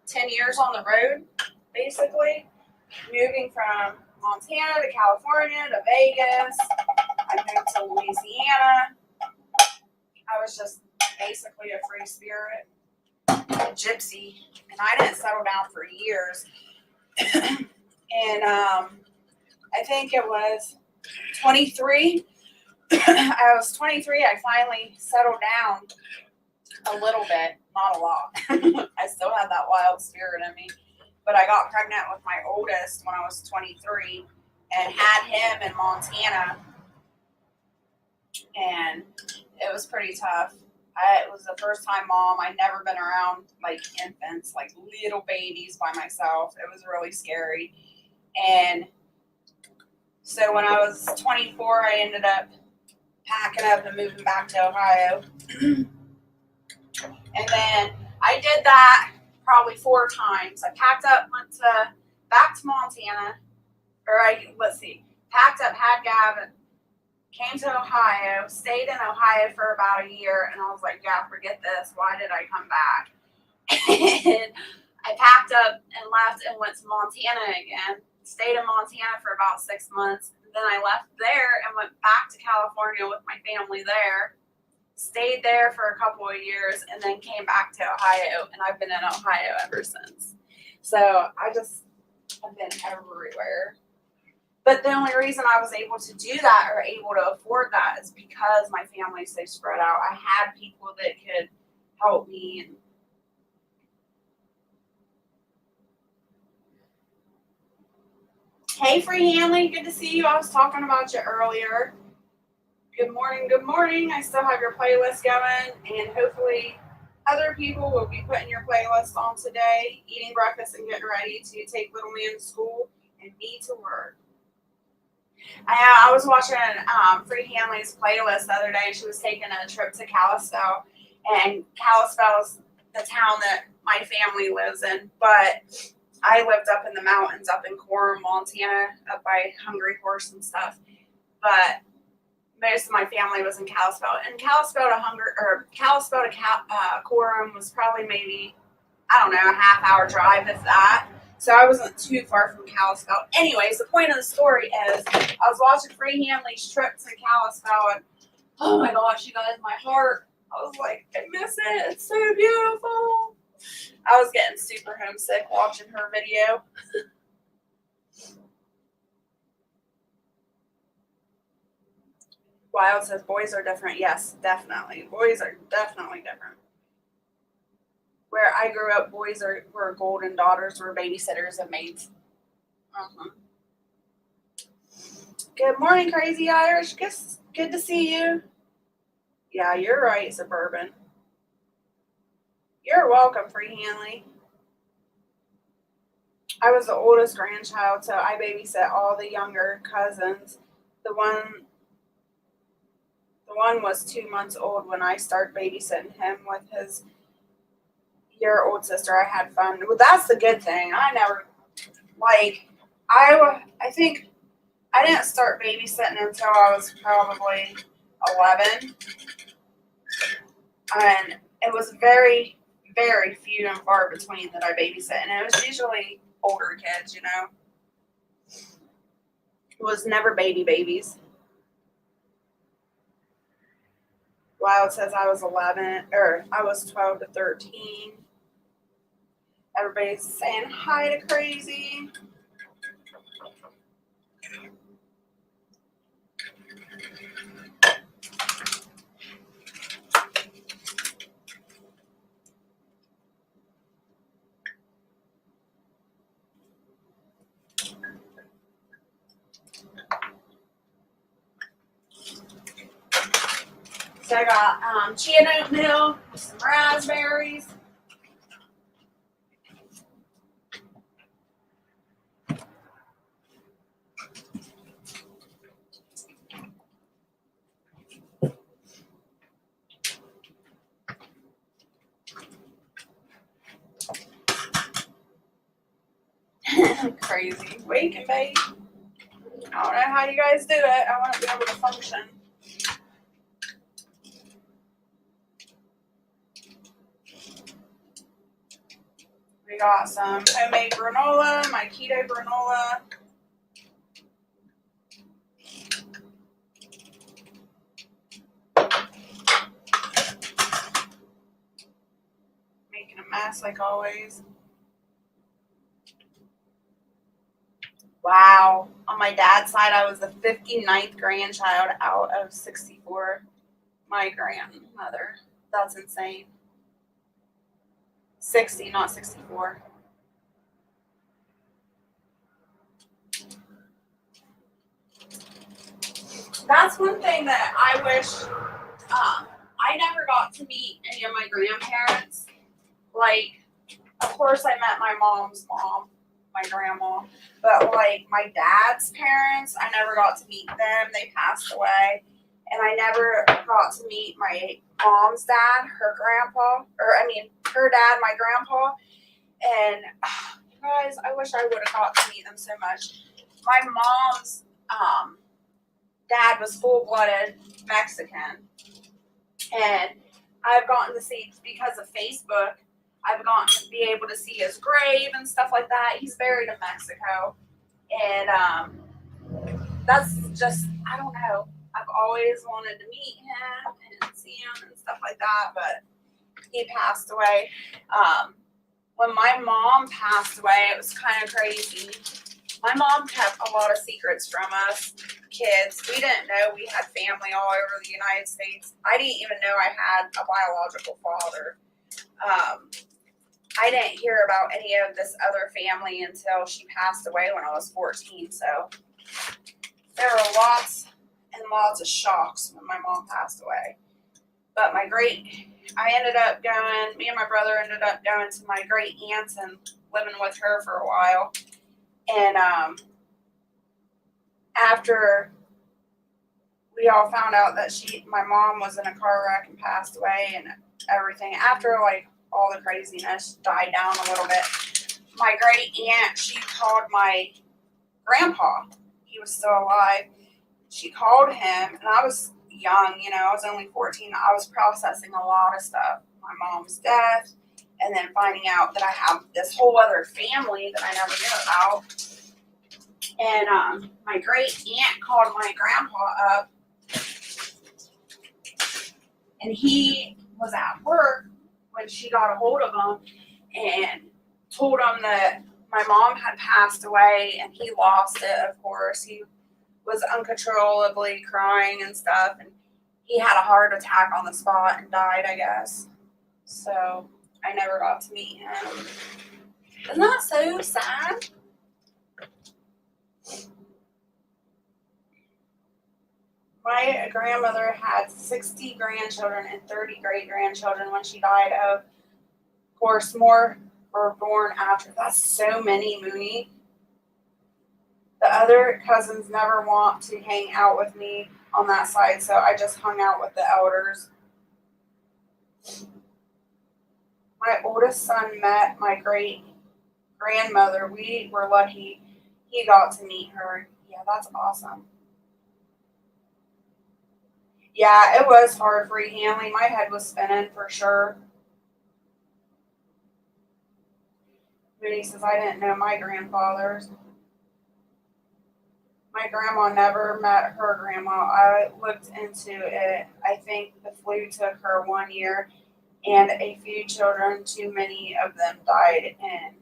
10 years on the road, basically, moving from Montana to California to Vegas. I moved to Louisiana. I was just basically a free spirit, a gypsy, and I didn't settle down for years. And I think it was 23. I was 23. I finally settled down a little bit, not a lot. I still had that wild spirit in me. But I got pregnant with my oldest when I was 23 and had him in Montana. And it was pretty tough. It was the first time mom. I'd never been around like infants, like little babies by myself. It was really scary. And so when I was 24, I ended up packing up and moving back to Ohio. And then I did that probably 4 times. I packed up, went back to Montana, packed up, had Gavin, came to Ohio, stayed in Ohio for about a year, and I was like, yeah, forget this. Why did I come back? And I packed up and left and went to Montana again. Stayed in Montana for about 6 months. Then I left there and went back to California with my family there. Stayed there for a couple of years and then came back to Ohio. And I've been in Ohio ever since. So I've been everywhere. But the only reason I was able to do that or able to afford that is because my family's so spread out. I had people that could help me. And hey, Free Hanley, good to see you. I was talking about you earlier. Good morning, good morning. I still have your playlist going, and hopefully other people will be putting your playlist on today, eating breakfast and getting ready to take little man to school and me to work. I was watching Free Hanley's playlist the other day. She was taking a trip to Kalispell, and Kalispell is the town that my family lives in, but I lived up in the mountains, up in Coram, Montana, up by Hungry Horse and stuff. But most of my family was in Kalispell, and Kalispell to Coram was probably maybe, I don't know, a half-hour drive, if that. So I wasn't too far from Kalispell. Anyways, the point of the story is I was watching Free Hanley's trip to Kalispell, and oh my gosh, you guys, my heart, I was like, I miss it. It's so beautiful. I was getting super homesick watching her video. Wild says boys are different. Yes, definitely. Boys are definitely different. Where I grew up, boys were golden, daughters were babysitters and maids. Good morning, Crazy Irish. Good to see you. Yeah, you're right, Suburban. You're welcome, Free Hanley. I was the oldest grandchild, so I babysat all the younger cousins. The one was 2 months old when I started babysitting him with his year-old sister. I had fun. Well, that's the good thing. I never, I think I didn't start babysitting until I was probably 11. And it was very, very few and far between that I babysit. And it was usually older kids, you know. It was never babies. Wild says I was 12 to 13. Everybody's saying hi to Crazy. So I got chia oatmeal with some raspberries. Crazy. Wake and bake. I don't know how you guys do it. I want to be able to function. We got some homemade granola, my keto granola. Making a mess like always. Wow. On my dad's side, I was the 59th grandchild out of 64. My grandmother. That's insane. 60, not 64. That's one thing that I wish I never got to meet any of my grandparents. Like, of course, I met my mom's mom, my grandma, but like my dad's parents, I never got to meet them. They passed away. And I never got to meet my mom's dad, her grandpa, her dad, my grandpa. And guys, I wish I would have got to meet them so much. My mom's dad was full-blooded Mexican. And I've gotten to see, because of Facebook, I've gotten to be able to see his grave and stuff like that. He's buried in Mexico. And that's just, I don't know. I've always wanted to meet him and see him and stuff like that, but he passed away. When my mom passed away, it was kind of crazy. My mom kept a lot of secrets from us kids. We didn't know we had family all over the United States. I didn't even know I had a biological father. I didn't hear about any of this other family until she passed away when I was 14. So there were lots and lots of shocks when my mom passed away. But I ended up going, me and my brother ended up going to my great aunt's and living with her for a while. And after we all found out that my mom was in a car wreck and passed away and everything, after like all the craziness died down a little bit, my great aunt, she called my grandpa. He was still alive. She called him, and I was young, I was only 14. I was processing a lot of stuff. My mom's death, and then finding out that I have this whole other family that I never knew about. And my great aunt called my grandpa up, and he was at work when she got a hold of him and told him that my mom had passed away, and he lost it, of course. He was uncontrollably crying and stuff, and he had a heart attack on the spot and died, I guess. So I never got to meet him. Isn't that so sad? My grandmother had 60 grandchildren and 30 great-grandchildren when she died. Of course, more were born after. That's so many, Mooney. The other cousins never want to hang out with me on that side, so I just hung out with the elders. My oldest son met my great-grandmother. We were lucky he got to meet her. Yeah, that's awesome. Yeah, it was hard free handling. My head was spinning for sure. Mooney says, I didn't know my grandfathers. My grandma never met her grandma. I looked into it. I think the flu took her 1 year, and a few children, too many of them died in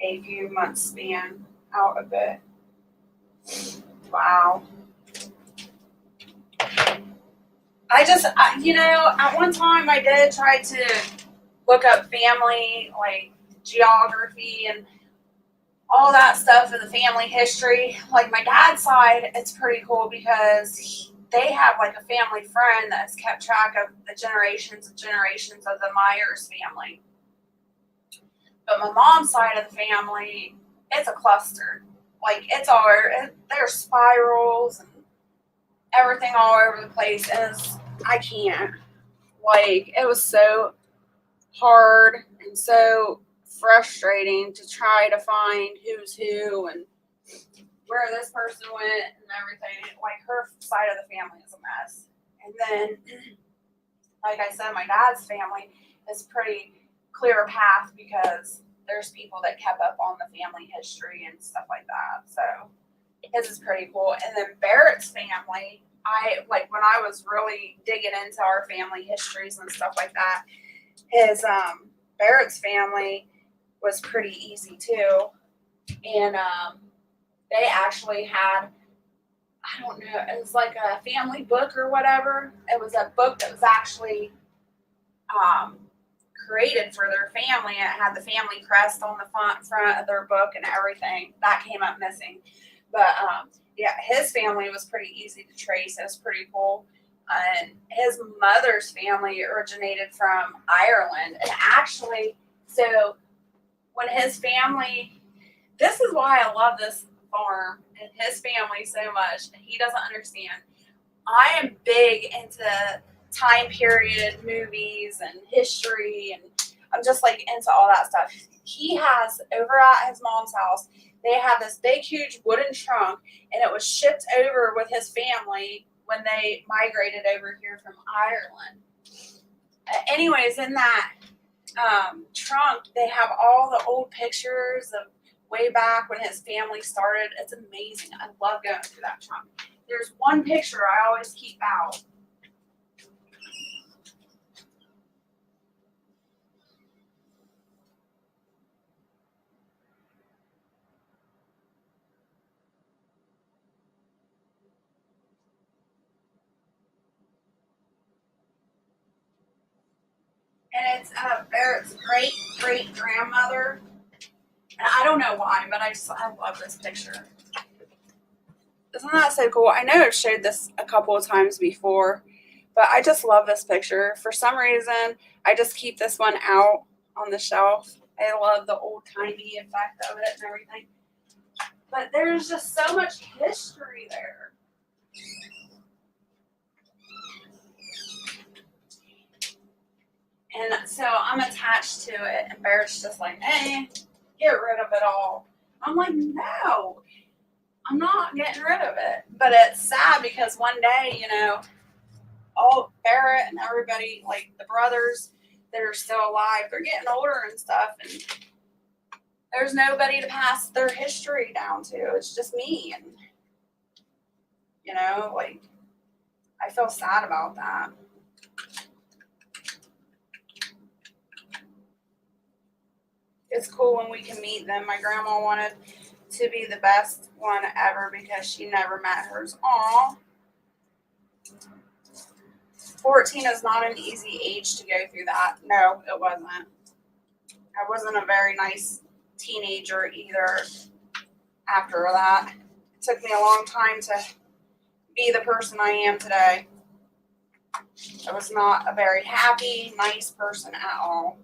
a few months span out of it. Wow. At one time I did try to look up family, like geography and all that stuff in the family history. Like my dad's side, it's pretty cool because they have like a family friend that's kept track of the generations and generations of the Myers family. But my mom's side of the family, it's a cluster. Like there's spirals and everything all over the place. And I can't. Like, it was so hard and so frustrating to try to find who's who and where this person went and everything. Like, her side of the family is a mess. And then, like I said, my dad's family is pretty clear path because there's people that kept up on the family history and stuff like that. So his is pretty cool. And then Barrett's family, when I was really digging into our family histories and stuff like that, Barrett's family was pretty easy too. And they actually had, I don't know, it was like a family book or whatever. It was a book that was actually created for their family. It had the family crest on the front of their book and everything. That came up missing. But yeah, his family was pretty easy to trace. It was pretty cool. And his mother's family originated from Ireland. And actually, so when his family, this is why I love this farm and his family so much. He doesn't understand. I am big into time period movies and history, and I'm just like into all that stuff. He has, over at his mom's house, they have this big huge wooden trunk, and it was shipped over with his family when they migrated over here from Ireland. Anyways, in that trunk, they have all the old pictures of way back when his family started. It's amazing. I love going through that trunk. There's one picture I always keep out. And it's Barrett's great grandmother. And I don't know why, but I love this picture. Isn't that so cool? I know I've showed this a couple of times before, but I just love this picture. For some reason, I just keep this one out on the shelf. I love the old-timey effect of it and everything. But there's just so much history there. And so I'm attached to it, and Barrett's just like, hey, get rid of it all. I'm like, no, I'm not getting rid of it. But it's sad because one day, you know, all Barrett and everybody, like the brothers that are still alive, they're getting older and stuff, and there's nobody to pass their history down to. It's just me. And, you know, like, I feel sad about that. It's cool when we can meet them. My grandma wanted to be the best one ever because she never met hers. Aw. 14 is not an easy age to go through that. No, it wasn't. I wasn't a very nice teenager either after that. It took me a long time to be the person I am today. I was not a very happy, nice person at all.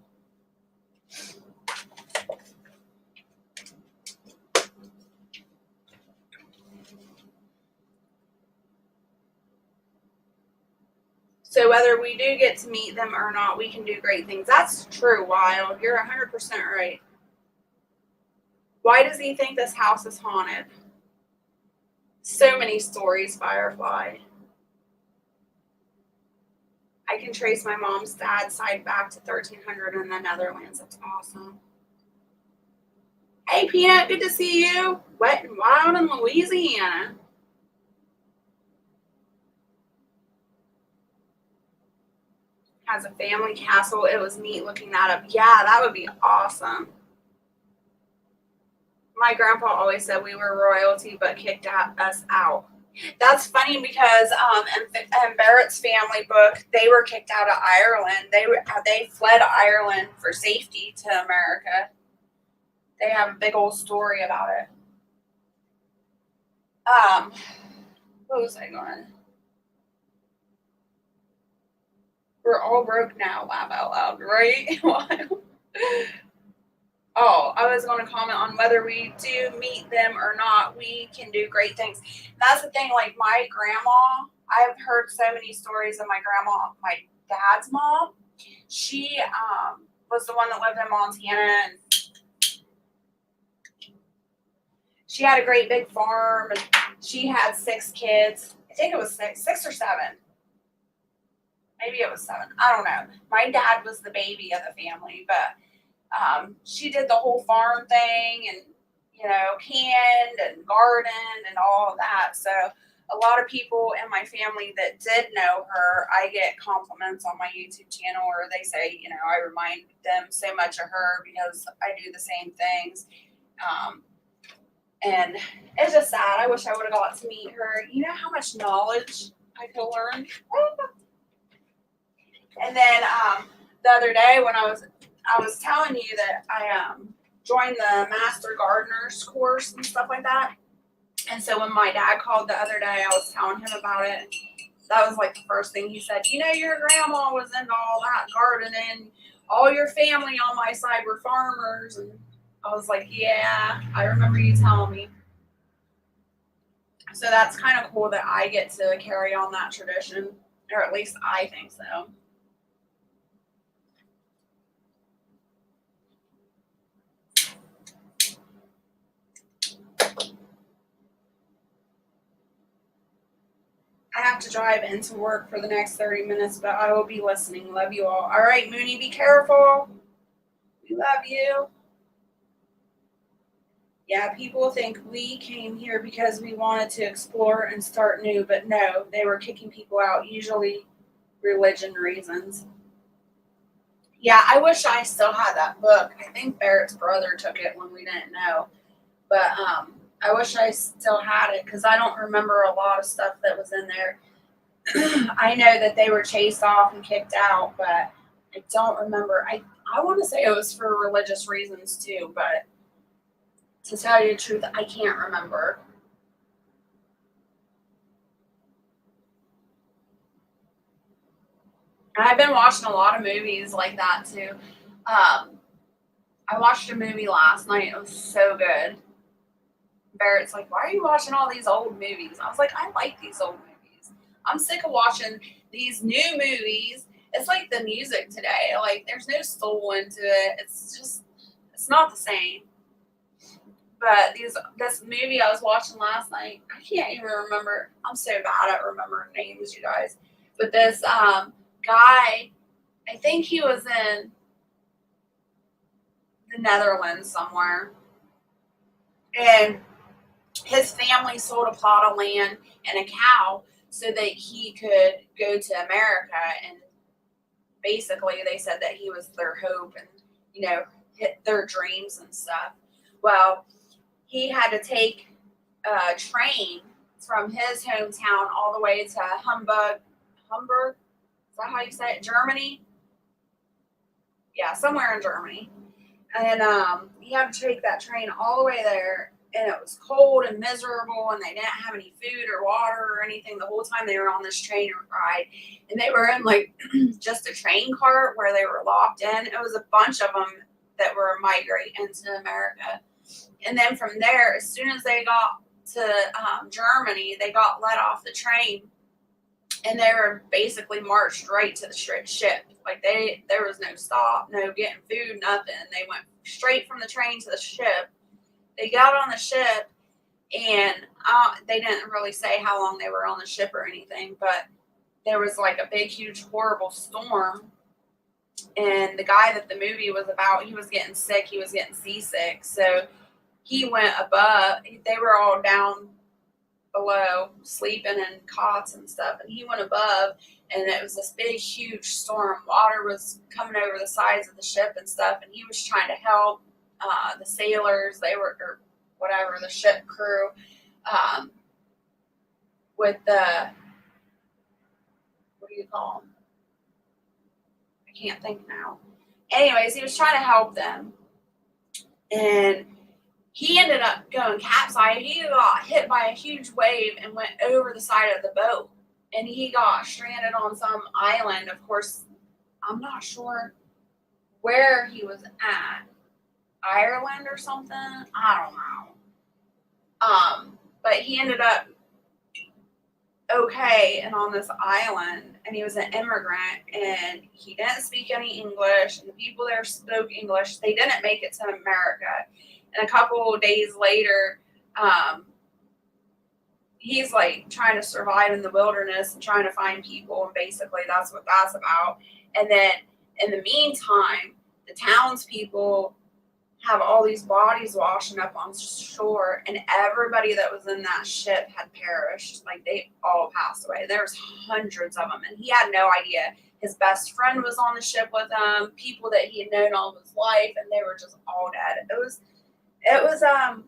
So whether we do get to meet them or not, we can do great things. That's true, Wild. You're 100% right. Why does he think this house is haunted? So many stories, Firefly. I can trace my mom's dad's side back to 1300 in the Netherlands. That's awesome. Hey, Peanut, good to see you. Wet and Wild in Louisiana. Has a family castle. It was neat looking that up. Yeah, that would be awesome. My grandpa always said we were royalty, but kicked us out. That's funny because in Barrett's family book, they were kicked out of Ireland. They fled Ireland for safety to America. They have a big old story about it. What was I going? We're all broke now, laugh out loud, right? Oh, I was going to comment on whether we do meet them or not. We can do great things. That's the thing. Like my grandma, I've heard so many stories of my grandma, my dad's mom. She was the one that lived in Montana, and she had a great big farm, and she had 6 kids. I think it was 6 or 7. Maybe it was 7. I don't know. My dad was the baby of the family, but she did the whole farm thing and, you know, canned and gardened and all of that. So a lot of people in my family that did know her, I get compliments on my YouTube channel, or they say, I remind them so much of her because I do the same things. And it's just sad. I wish I would have got to meet her. You know how much knowledge I could learn? And then the other day when I was telling you that I joined the Master Gardener's course and stuff like that. And so when my dad called the other day, I was telling him about it. That was like the first thing he said. Your grandma was into all that gardening. All your family on my side were farmers. And I was like, yeah, I remember you telling me. So that's kind of cool that I get to carry on that tradition, or at least I think so. I have to drive into work for the next 30 minutes, but I will be listening. Love you all. All right, Mooney, be careful. We love you. Yeah, people think we came here because we wanted to explore and start new, but no, they were kicking people out, usually religion reasons. Yeah, I wish I still had that book. I think Barrett's brother took it when we didn't know. But I wish I still had it because I don't remember a lot of stuff that was in there. I know that they were chased off and kicked out, but I don't remember. I want to say it was for religious reasons too, but to tell you the truth, I can't remember. I've been watching a lot of movies like that too. I watched a movie last night. It was so good. Barrett's like, why are you watching all these old movies? I was like, I like these old movies. I'm sick of watching these new movies. It's like the music today. Like, there's no soul into it. It's not the same. But this movie I was watching last night, I can't even remember. I'm so bad at remembering names, you guys. But this guy, I think he was in the Netherlands somewhere. And his family sold a plot of land and a cow so that he could go to America. And basically, they said that he was their hope and, hit their dreams and stuff. Well, he had to take a train from his hometown all the way to Hamburg. Is that how you say it? Germany? Yeah, somewhere in Germany. And he had to take that train all the way there. And it was cold and miserable, and they didn't have any food or water or anything the whole time they were on this train ride. And they were in like just a train cart where they were locked in. It was a bunch of them that were migrating to America. And then from there, as soon as they got to Germany, they got let off the train, and they were basically marched right to the ship. Like there was no stop, no getting food, nothing. They went straight from the train to the ship. They got on the ship, and they didn't really say how long they were on the ship or anything, but there was like a big, huge, horrible storm. And the guy that the movie was about, he was getting sick. He was getting seasick. So he went above. They were all down below, sleeping in cots and stuff. And he went above, and it was this big, huge storm. Water was coming over the sides of the ship and stuff. And he was trying to help the sailors, or whatever, the ship crew, with the, what do you call them? I can't think now. Anyways, he was trying to help them. And he ended up going capsized. He got hit by a huge wave and went over the side of the boat. And he got stranded on some island. Of course, I'm not sure where he was at. Ireland or something? I don't know. But he ended up okay and on this island, and he was an immigrant, and he didn't speak any English, and the people there spoke English. They didn't make it to America. And a couple of days later, he's like trying to survive in the wilderness and trying to find people, and basically that's what that's about. And then in the meantime, the townspeople have all these bodies washing up on shore, and everybody that was in that ship had perished. Like, they all passed away. There's hundreds of them, and he had no idea. His best friend was on the ship with him, people that he had known all of his life, and they were just all dead. It was a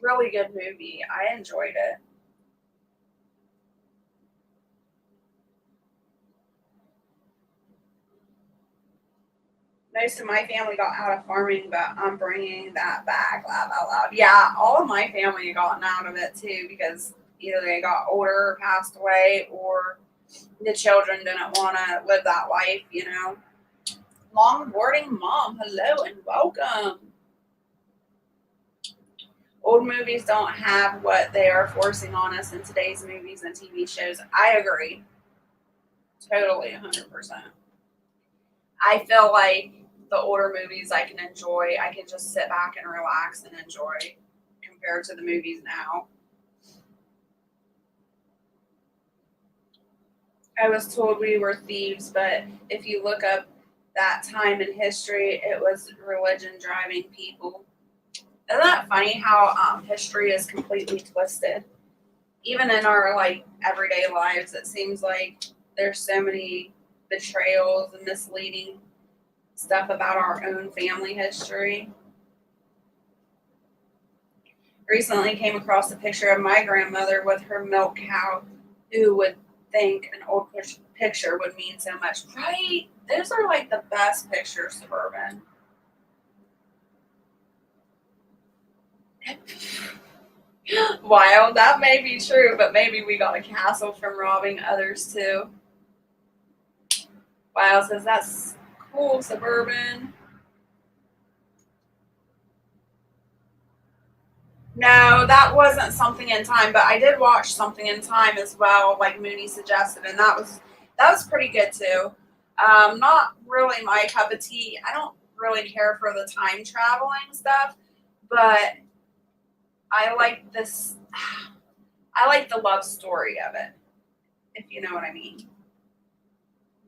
really good movie. I enjoyed it. Most of my family got out of farming, but I'm bringing that back, laugh out loud. Yeah, all of my family had gotten out of it too, because either they got older or passed away, or the children didn't want to live that life, you know. Longboarding mom, hello and welcome. Old movies don't have what they are forcing on us in today's movies and TV shows. I agree. Totally, 100%. I feel like the older movies I can enjoy. I can just sit back and relax and enjoy compared to the movies now. I was told we were thieves, but if you look up that time in history, it was religion driving people. Isn't that funny how history is completely twisted? Even in our like everyday lives, it seems like there's so many betrayals and misleading stuff about our own family history. Recently came across a picture of my grandmother with her milk cow. Who would think an old picture would mean so much? Right? Those are like the best pictures, Suburban. Wild. That may be true, but maybe we got a castle from robbing others too. Wild says that's cool, Suburban. No, that wasn't Something in Time, but I did watch Something in Time as well, like Mooney suggested, and that was pretty good too. Not really my cup of tea. I don't really care for the time traveling stuff, but I like this. I like the love story of it, if you know what I mean.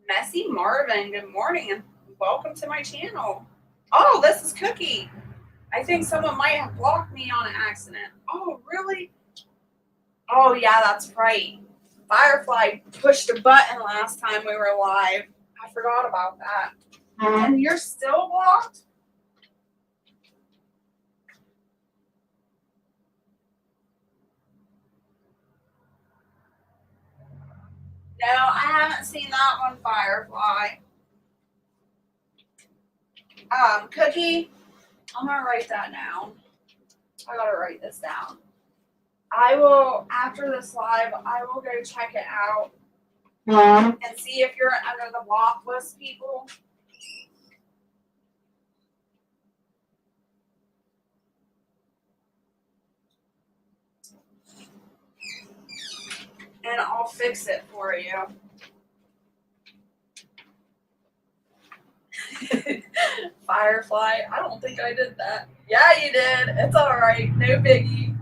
Messy Marvin, good morning and welcome to my channel. Oh, this is Cookie. I think someone might have blocked me on an accident. Oh, really? Oh, yeah, that's right. Firefly pushed a button last time we were live. I forgot about that. And you're still blocked? No, I haven't seen that one, Firefly. Cookie, I'm going to write that down. I got to write this down. I will, after this live, I will go check it out and see if you're under the block list, people. And I'll fix it for you. Firefly, I don't think I did that. Yeah, you did. It's all right. No biggie.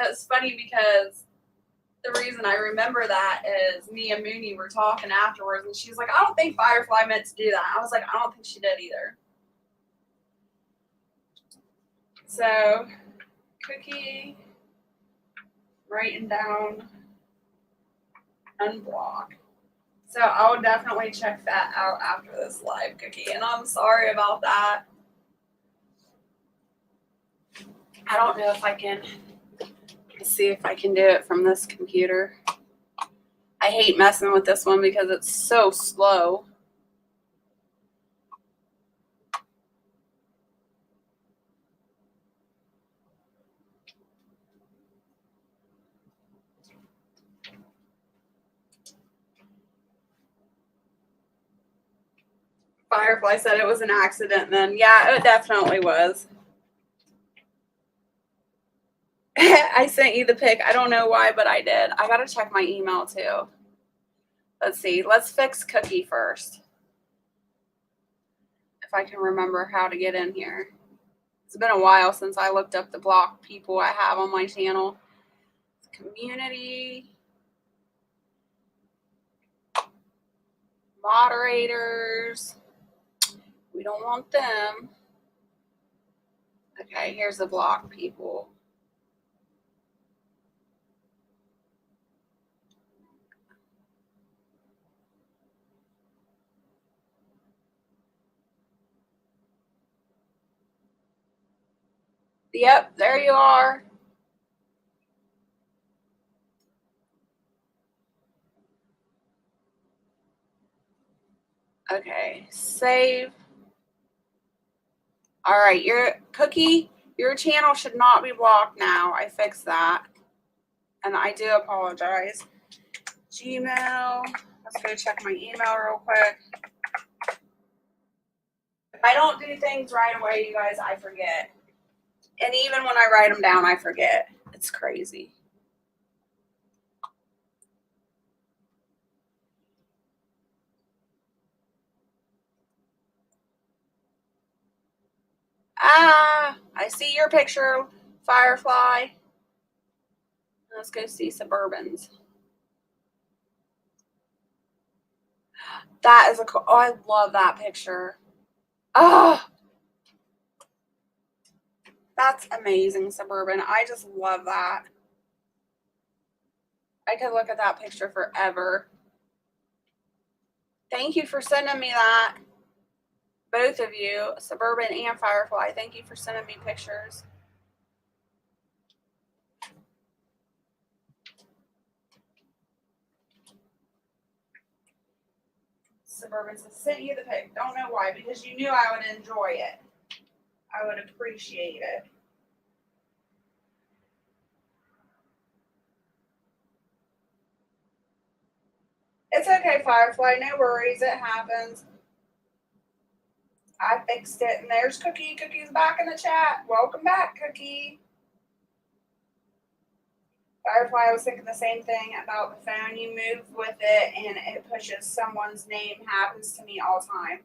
It's funny because the reason I remember that is me and Mooney were talking afterwards, and she's like, I don't think Firefly meant to do that. I was like, I don't think she did either. So, Cookie, writing down unblock. So I'll definitely check that out after this live, Cookie. And I'm sorry about that. I don't know if I can. Let's see if I can do it from this computer. I hate messing with this one because it's so slow. Firefly said it was an accident then. Yeah, it definitely was. I sent you the pic. I don't know why, but I did. I got to check my email too. Let's see. Let's fix Cookie first. If I can remember how to get in here. It's been a while since I looked up the block people I have on my channel. Community. Moderators. We don't want them. Okay, here's the block people. Yep, there you are. Okay, save. All right, your channel should not be blocked now. I fixed that. And I do apologize. Gmail. Let's go check my email real quick. If I don't do things right away, you guys, I forget. And even when I write them down, I forget. It's crazy. Ah, I see your picture, Firefly. Let's go see Suburbans. That is a cool. Oh, I love that picture. Oh, that's amazing, Suburban. I just love that. I could look at that picture forever. Thank you for sending me that. Both of you, Suburban and Firefly, thank you for sending me pictures. Suburban says, sent you the pic. Don't know why, because you knew I would enjoy it. I would appreciate it. It's okay, Firefly. No worries. It happens. I fixed it. And there's Cookie. Cookie's back in the chat. Welcome back, Cookie. Firefly, I was thinking the same thing about the phone. You move with it and it pushes someone's name. Happens to me all the time.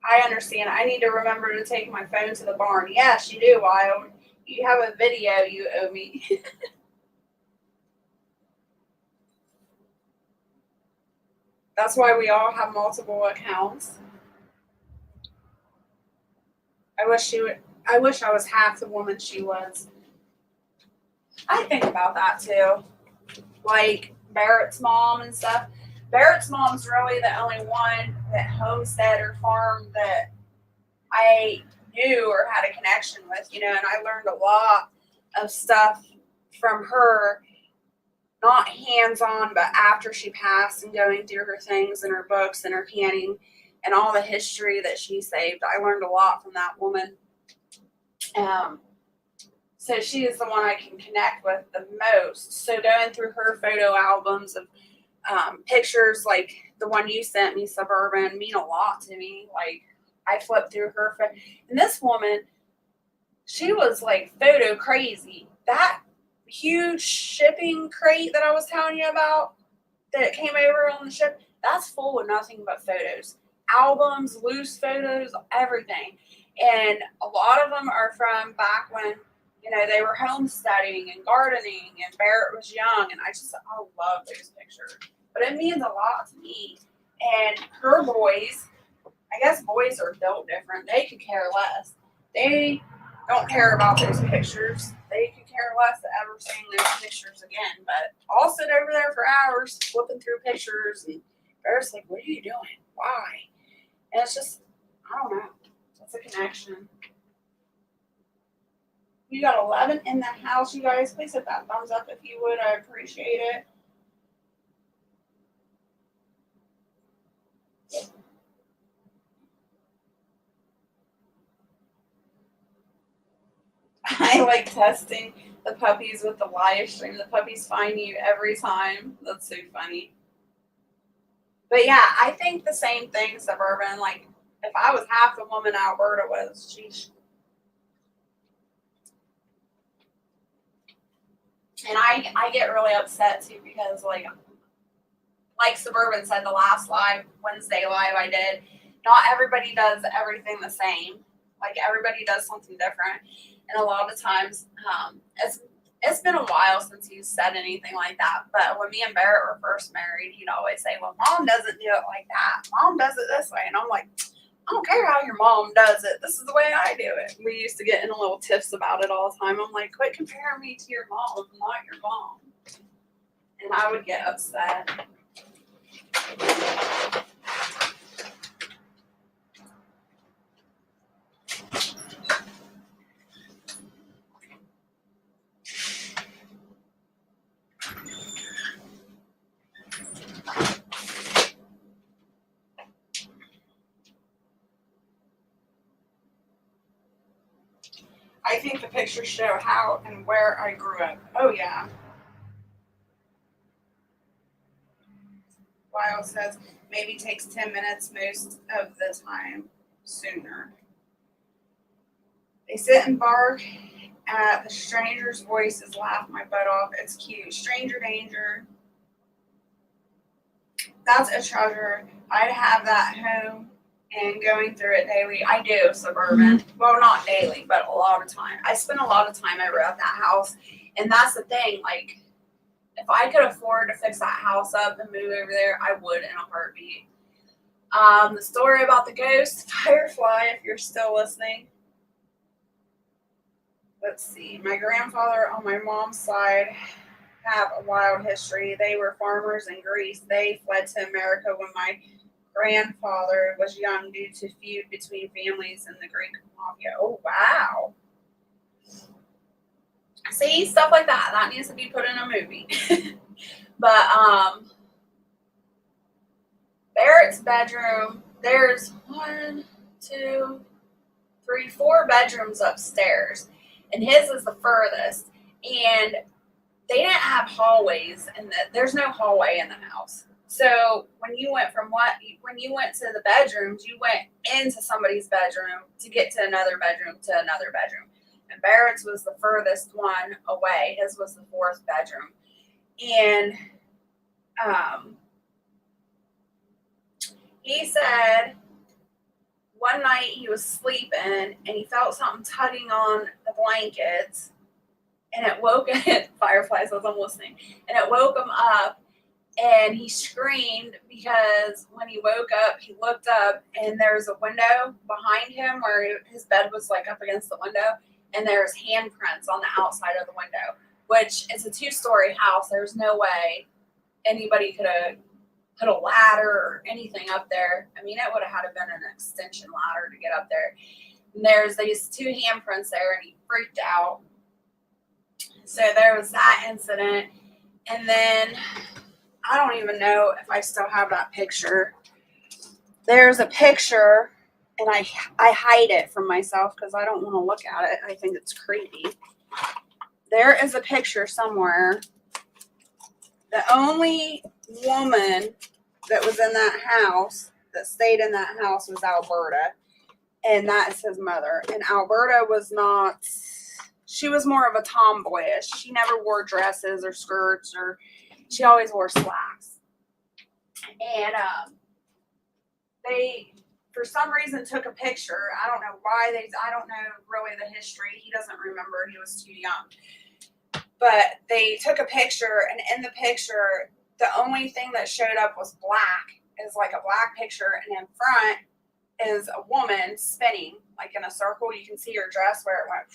I understand. I need to remember to take my phone to the barn. Yes, you do, Wild. You have a video you owe me. That's why we all have multiple accounts. I wish I was half the woman she was. I think about that too. Like Barrett's mom and stuff. Barrett's mom's really the only one that homestead or farm that I knew or had a connection with, and I learned a lot of stuff from her, not hands-on, but after she passed and going through her things and her books and her canning and all the history that she saved. I learned a lot from that woman. So she is the one I can connect with the most. So going through her photo albums of pictures like the one you sent me, Suburban, mean a lot to me. Like I flipped through her and this woman, she was like photo crazy. That huge shipping crate that I was telling you about that came over on the ship, that's full of nothing but photos, albums, loose photos, everything. And a lot of them are from back when they were homesteading and gardening and Barrett was young. And I love those pictures. But it means a lot to me. And her boys, I guess boys are built different. They could care less. They don't care about those pictures. They could care less to ever seeing those pictures again. But I'll sit over there for hours flipping through pictures. And Barrett's like, what are you doing? Why? And it's just, I don't know. It's a connection. We got 11 in the house, you guys. Please hit that thumbs up if you would. I appreciate it. I like testing the puppies with the live stream. The puppies find you every time. That's so funny. But yeah, I think the same thing, Suburban. Like, if I was half the woman Alberta was, sheesh. And I get really upset too because like Suburban said, the last Wednesday live I did, not everybody does everything the same. Like everybody does something different. And a lot of times, it's been a while since he's said anything like that. But when me and Barrett were first married, he'd always say, well, Mom doesn't do it like that. Mom does it this way. And I'm like, I don't care how your mom does it. This is the way I do it. We used to get in a little tiffs about it all the time. I'm like, quit comparing me to your mom. I'm not your mom. And I would get upset. I think the pictures show how and where I grew up. Oh, yeah. Lyle says maybe takes 10 minutes most of the time sooner. They sit and bark at the stranger's voices, laugh my butt off. It's cute. Stranger danger. That's a treasure. I'd have that home and going through it daily. I do, suburban. Well, not daily, but a lot of time. I spend a lot of time over at that house. And that's the thing, like, if I could afford to fix that house up and move over there, I would in a heartbeat. The story about the ghost, Firefly, if you're still listening. Let's see. My grandfather on my mom's side have a wild history. They were farmers in Greece. They fled to America when my grandfather was young due to feud between families in the Greek mafia. Oh, wow. See, stuff like that. That needs to be put in a movie. But Barrett's bedroom, there's 1, 2, 3, 4 bedrooms upstairs. And his is the furthest. And they didn't have hallways, and there's no hallway in the house. So when you went to the bedrooms, you went into somebody's bedroom to get to another bedroom to another bedroom. And Barrett's was the furthest one away. His was the 4th bedroom. And he said one night he was sleeping and he felt something tugging on the blankets. And it woke him, Firefly says I'm listening, and it woke him up, and he screamed because when he woke up, he looked up, and there was a window behind him where his bed was like up against the window, and there's handprints on the outside of the window, which is a 2-story house. There's no way anybody could have put a ladder or anything up there. I mean, it would have had to been an extension ladder to get up there. And there's these 2 handprints there, and he freaked out. So there was that incident. And then I don't even know if I still have that picture. There's a picture, and I hide it from myself because I don't want to look at it. I think it's creepy. There is a picture somewhere. The only woman that was in that house, that stayed in that house, was Alberta. And that is his mother. And Alberta was not... She was more of a tomboyish. She never wore dresses or skirts, or she always wore slacks. And they, for some reason, took a picture. I don't know why I don't know really the history. He doesn't remember. He was too young. But they took a picture, and in the picture, the only thing that showed up was black. It was like a black picture, and in front is a woman spinning, like in a circle. You can see her dress where it went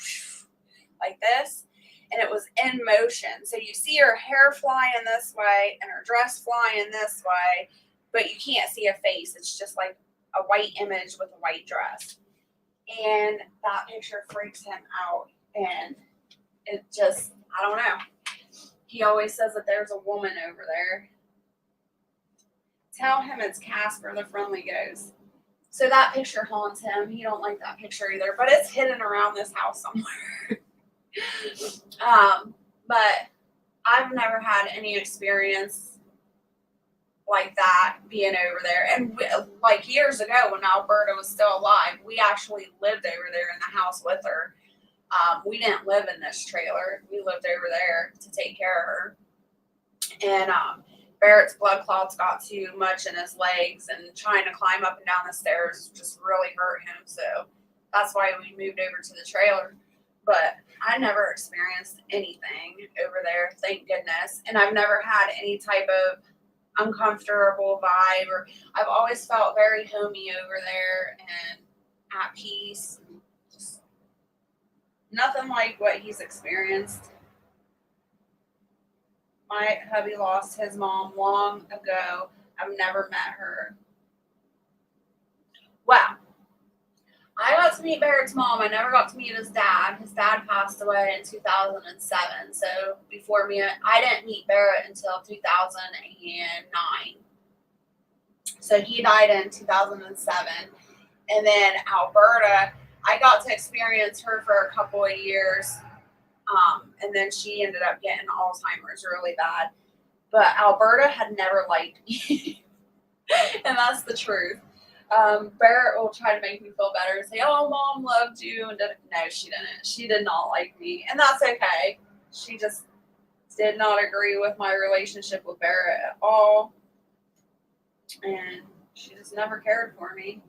like this, and it was in motion. So you see her hair flying this way and her dress flying this way, but you can't see a face. It's just like a white image with a white dress. And that picture freaks him out, and it just, I don't know. He always says that there's a woman over there. Tell him it's Casper, the friendly ghost. So that picture haunts him. He don't like that picture either, but it's hidden around this house somewhere. But I've never had any experience like that being over there. And like years ago when Alberta was still alive, we actually lived over there in the house with her. We didn't live in this trailer. We lived over there to take care of her. And Barrett's blood clots got too much in his legs, and trying to climb up and down the stairs just really hurt him. So that's why we moved over to the trailer. But I never experienced anything over there, thank goodness. And I've never had any type of uncomfortable vibe, or I've always felt very homey over there and at peace. Just nothing like what he's experienced. My hubby lost his mom long ago. I've never met her. Wow. I got to meet Barrett's mom. I never got to meet his dad. His dad passed away in 2007. So before me, I didn't meet Barrett until 2009. So he died in 2007. And then Alberta, I got to experience her for a couple of years. And then she ended up getting Alzheimer's really bad. But Alberta had never liked me. And that's the truth. Barrett will try to make me feel better and say, "Oh, mom loved you." And no, she didn't. She did not like me. And that's okay. She just did not agree with my relationship with Barrett at all. And she just never cared for me.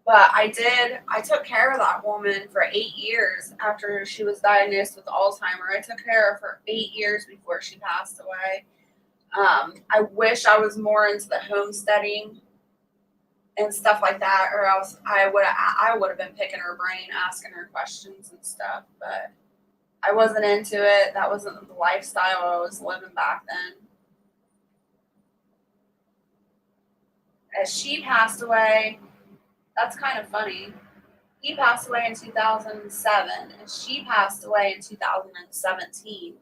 But I took care of that woman for 8 years after she was diagnosed with Alzheimer's. I took care of her 8 years before she passed away. I wish I was more into the homesteading and stuff like that, or else I would have been picking her brain, asking her questions and stuff. But I wasn't into it. That wasn't the lifestyle I was living back then. As she passed away, that's kind of funny. He passed away in 2007, and she passed away in 2017.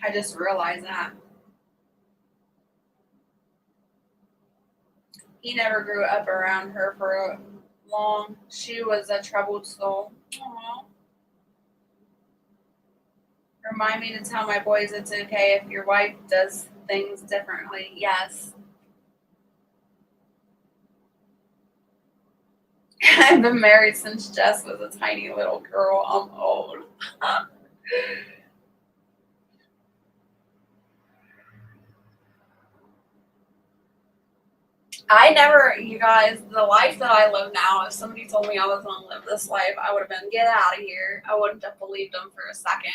I just realized that. He never grew up around her for long. She was a troubled soul. Aww. Remind me to tell my boys it's okay if your wife does things differently. Yes. I've been married since Jess was a tiny little girl. I'm old. You guys, the life that I live now, if somebody told me I was going to live this life, I would have been, get out of here. I wouldn't have believed them for a second.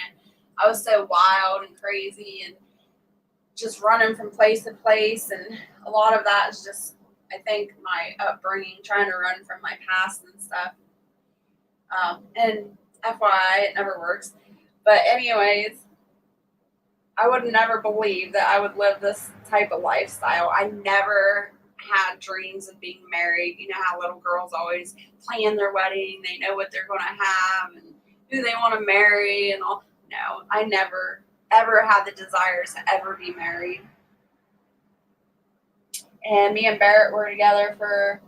I was so wild and crazy and just running from place to place. And a lot of that is just, I think, my upbringing, trying to run from my past and stuff. And FYI, it never works. But anyways, I would never believe that I would live this type of lifestyle. I never had dreams of being married. You know how little girls always plan their wedding. They know what they're going to have and who they want to marry and all. No, I never, ever had the desires to ever be married. And me and Barrett were together for,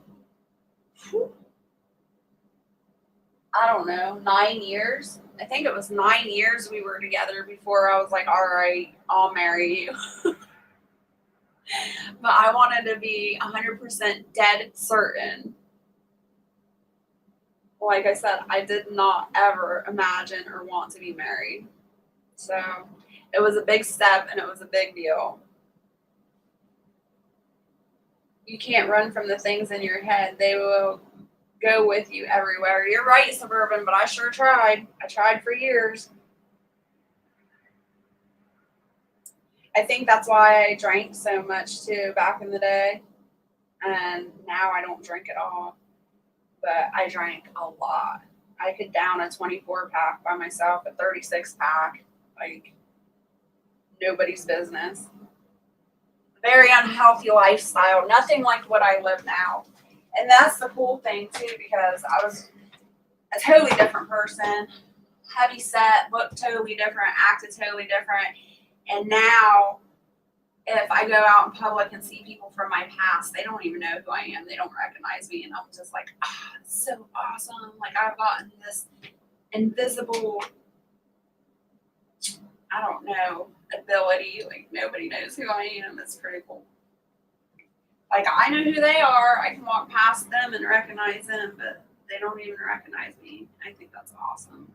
I don't know, 9 years. I think it was 9 years we were together before I was like, all right, I'll marry you. But I wanted to be 100% dead certain. Like I said, I did not ever imagine or want to be married. So it was a big step and it was a big deal. You can't run from the things in your head. They will go with you everywhere. You're right, Suburban, but I sure tried. I tried for years. I think that's why I drank so much too back in the day. And now I don't drink at all. But I drank a lot. I could down a 24 pack by myself, a 36 pack. Like, nobody's business. Very unhealthy lifestyle. Nothing like what I live now. And that's the cool thing too, because I was a totally different person. Heavy set, looked totally different, acted totally different. And now, if I go out in public and see people from my past, they don't even know who I am. They don't recognize me. And I'm just like, it's so awesome. Like, I've gotten this invisible, I don't know, ability. Like, nobody knows who I am. It's pretty cool. Like, I know who they are. I can walk past them and recognize them, but they don't even recognize me. I think that's awesome.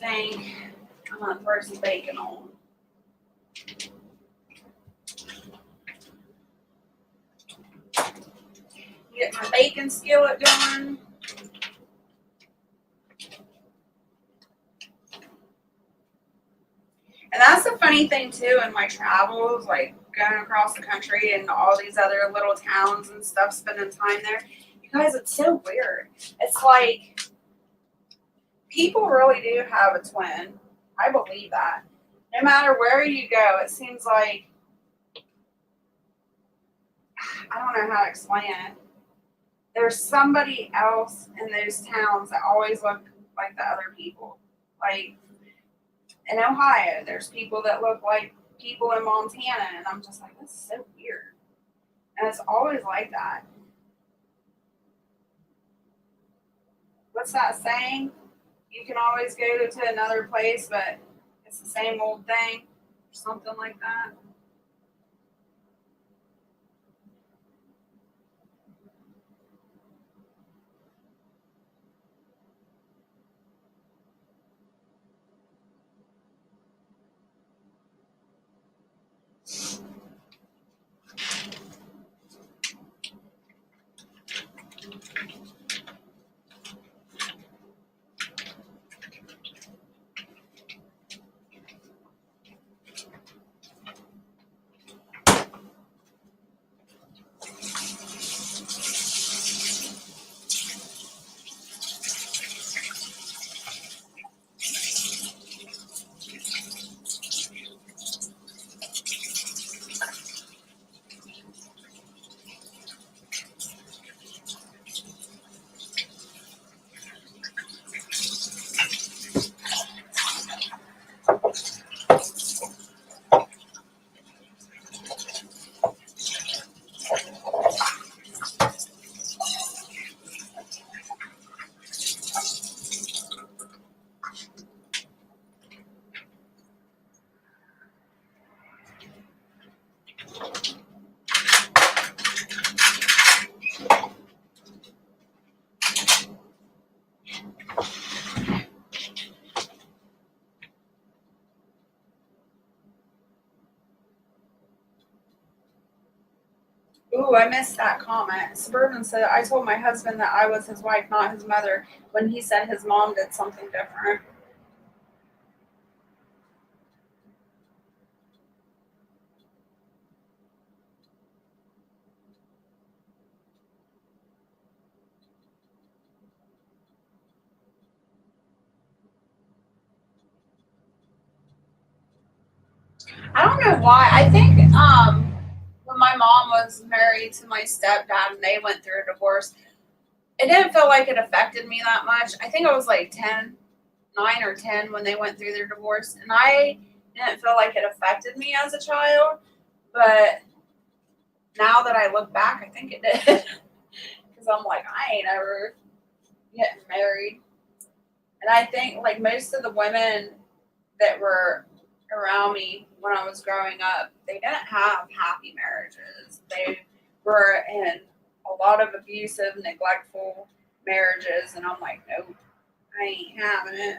I'm gonna throw some bacon on. Get my bacon skillet going. And that's the funny thing too in my travels, like going across the country and all these other little towns and stuff, spending time there. You guys, it's so weird. It's like people really do have a twin. I believe that. No matter where you go, it seems like I don't know how to explain it. There's somebody else in those towns that always look like the other people. Like in Ohio, there's people that look like people in Montana, and I'm just like, this is so weird. And it's always like that. What's that saying? You can always go to another place, but it's the same old thing, or something like that. Ooh, I missed that comment. Suburban said, I told my husband that I was his wife, not his mother, when he said his mom did something different. I don't know why. I think when my mom was married to my stepdad and they went through a divorce, it didn't feel like it affected me that much. I think I was like 10, 9 or 10 when they went through their divorce, and I didn't feel like it affected me as a child. But now that I look back, I think it did. Because I'm like, I ain't ever getting married. And I think like most of the women that were around me when I was growing up, they didn't have happy marriages. They were in a lot of abusive, neglectful marriages, and I'm like, nope, I ain't having it.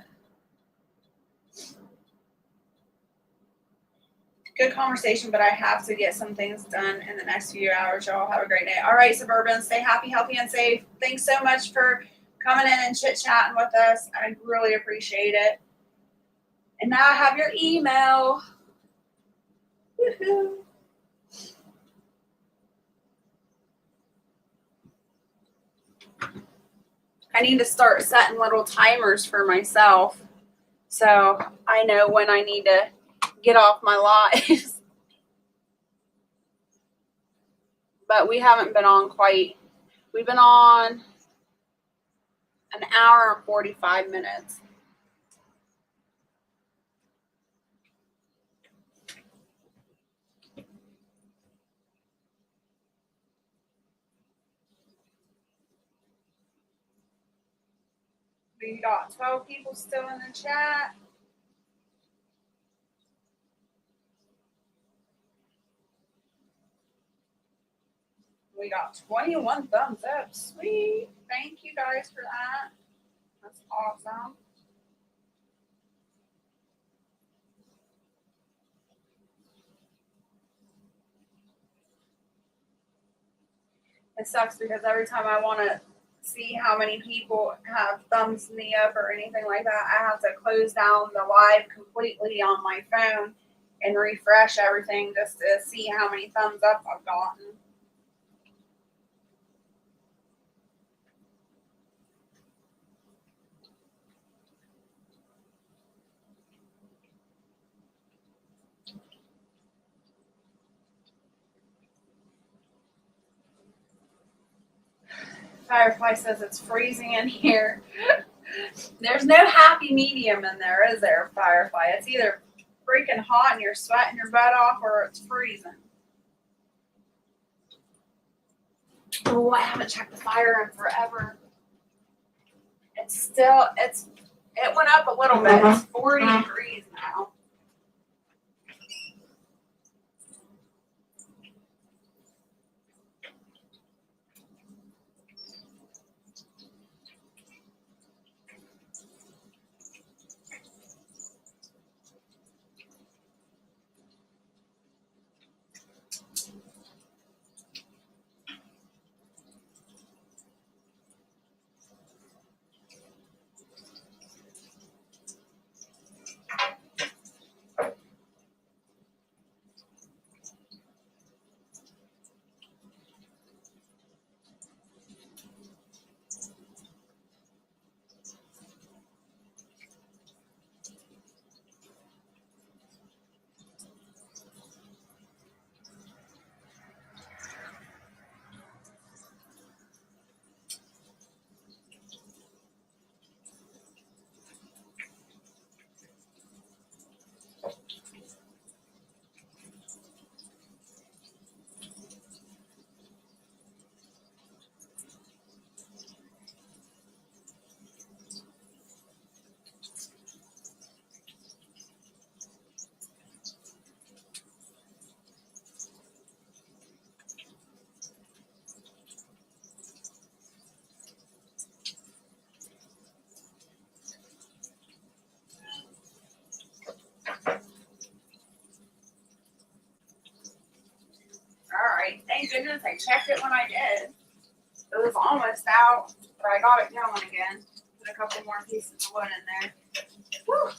Good conversation, but I have to get some things done in the next few hours. Y'all have a great day. All right, Suburban, stay happy, healthy, and safe. Thanks so much for coming in and chit-chatting with us. I really appreciate it. And now I have your email. Woohoo. I need to start setting little timers for myself so I know when I need to get off my lives. But we haven't been on quite. We've been on an hour and 45 minutes. We got 12 people still in the chat. We got 21 thumbs up. Sweet. Thank you guys for that. That's awesome. It sucks because every time I want to see how many people have thumbs me up or anything like that, I have to close down the live completely on my phone and refresh everything just to see how many thumbs up I've gotten. Firefly says it's freezing in here. There's no happy medium in there, is there, Firefly? It's either freaking hot and you're sweating your butt off, or it's freezing. Oh, I haven't checked the fire in forever. It went up a little bit. It's 40 degrees now. Alright, thank goodness I checked it when I did. It was almost out, but I got it going again. Put a couple more pieces of wood in there. Woo.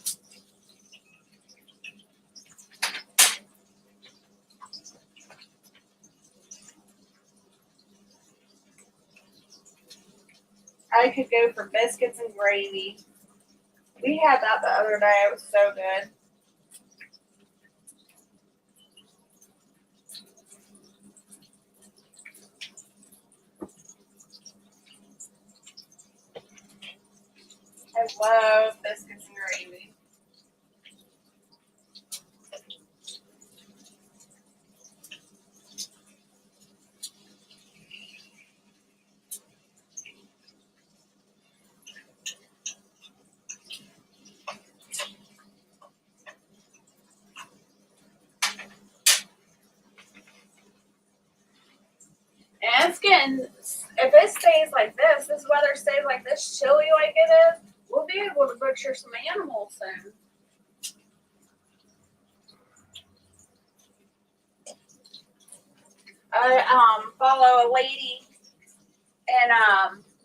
I could go for biscuits and gravy. We had that the other day. It was so good. I love biscuits and gravy. And it's getting, if it stays like this weather stays like this, chilly like it is, we'll be able to butcher some animals soon. I follow a lady in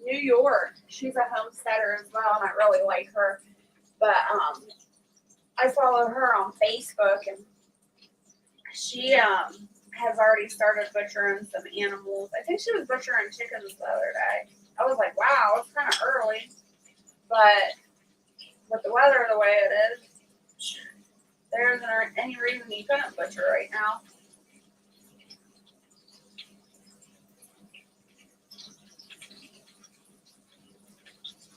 New York. She's a homesteader as well, and I really like her. But I follow her on Facebook, and she has already started butchering some animals. I think she was butchering chickens the other day. I was like, wow, it's kind of early. But with the weather the way it is, there isn't any reason you couldn't butcher right now.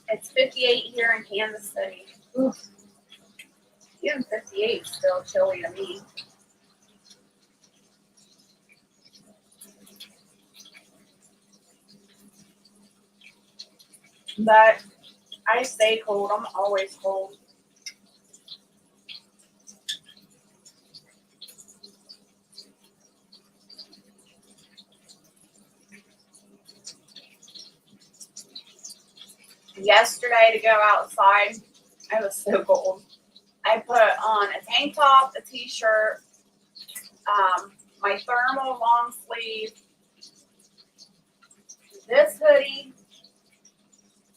It's 58 here in Kansas City. Oof. Even 58 is still chilly to me. But I stay cold. I'm always cold. Yesterday to go outside, I was so cold. I put on a tank top, a t-shirt, my thermal long sleeve, this hoodie,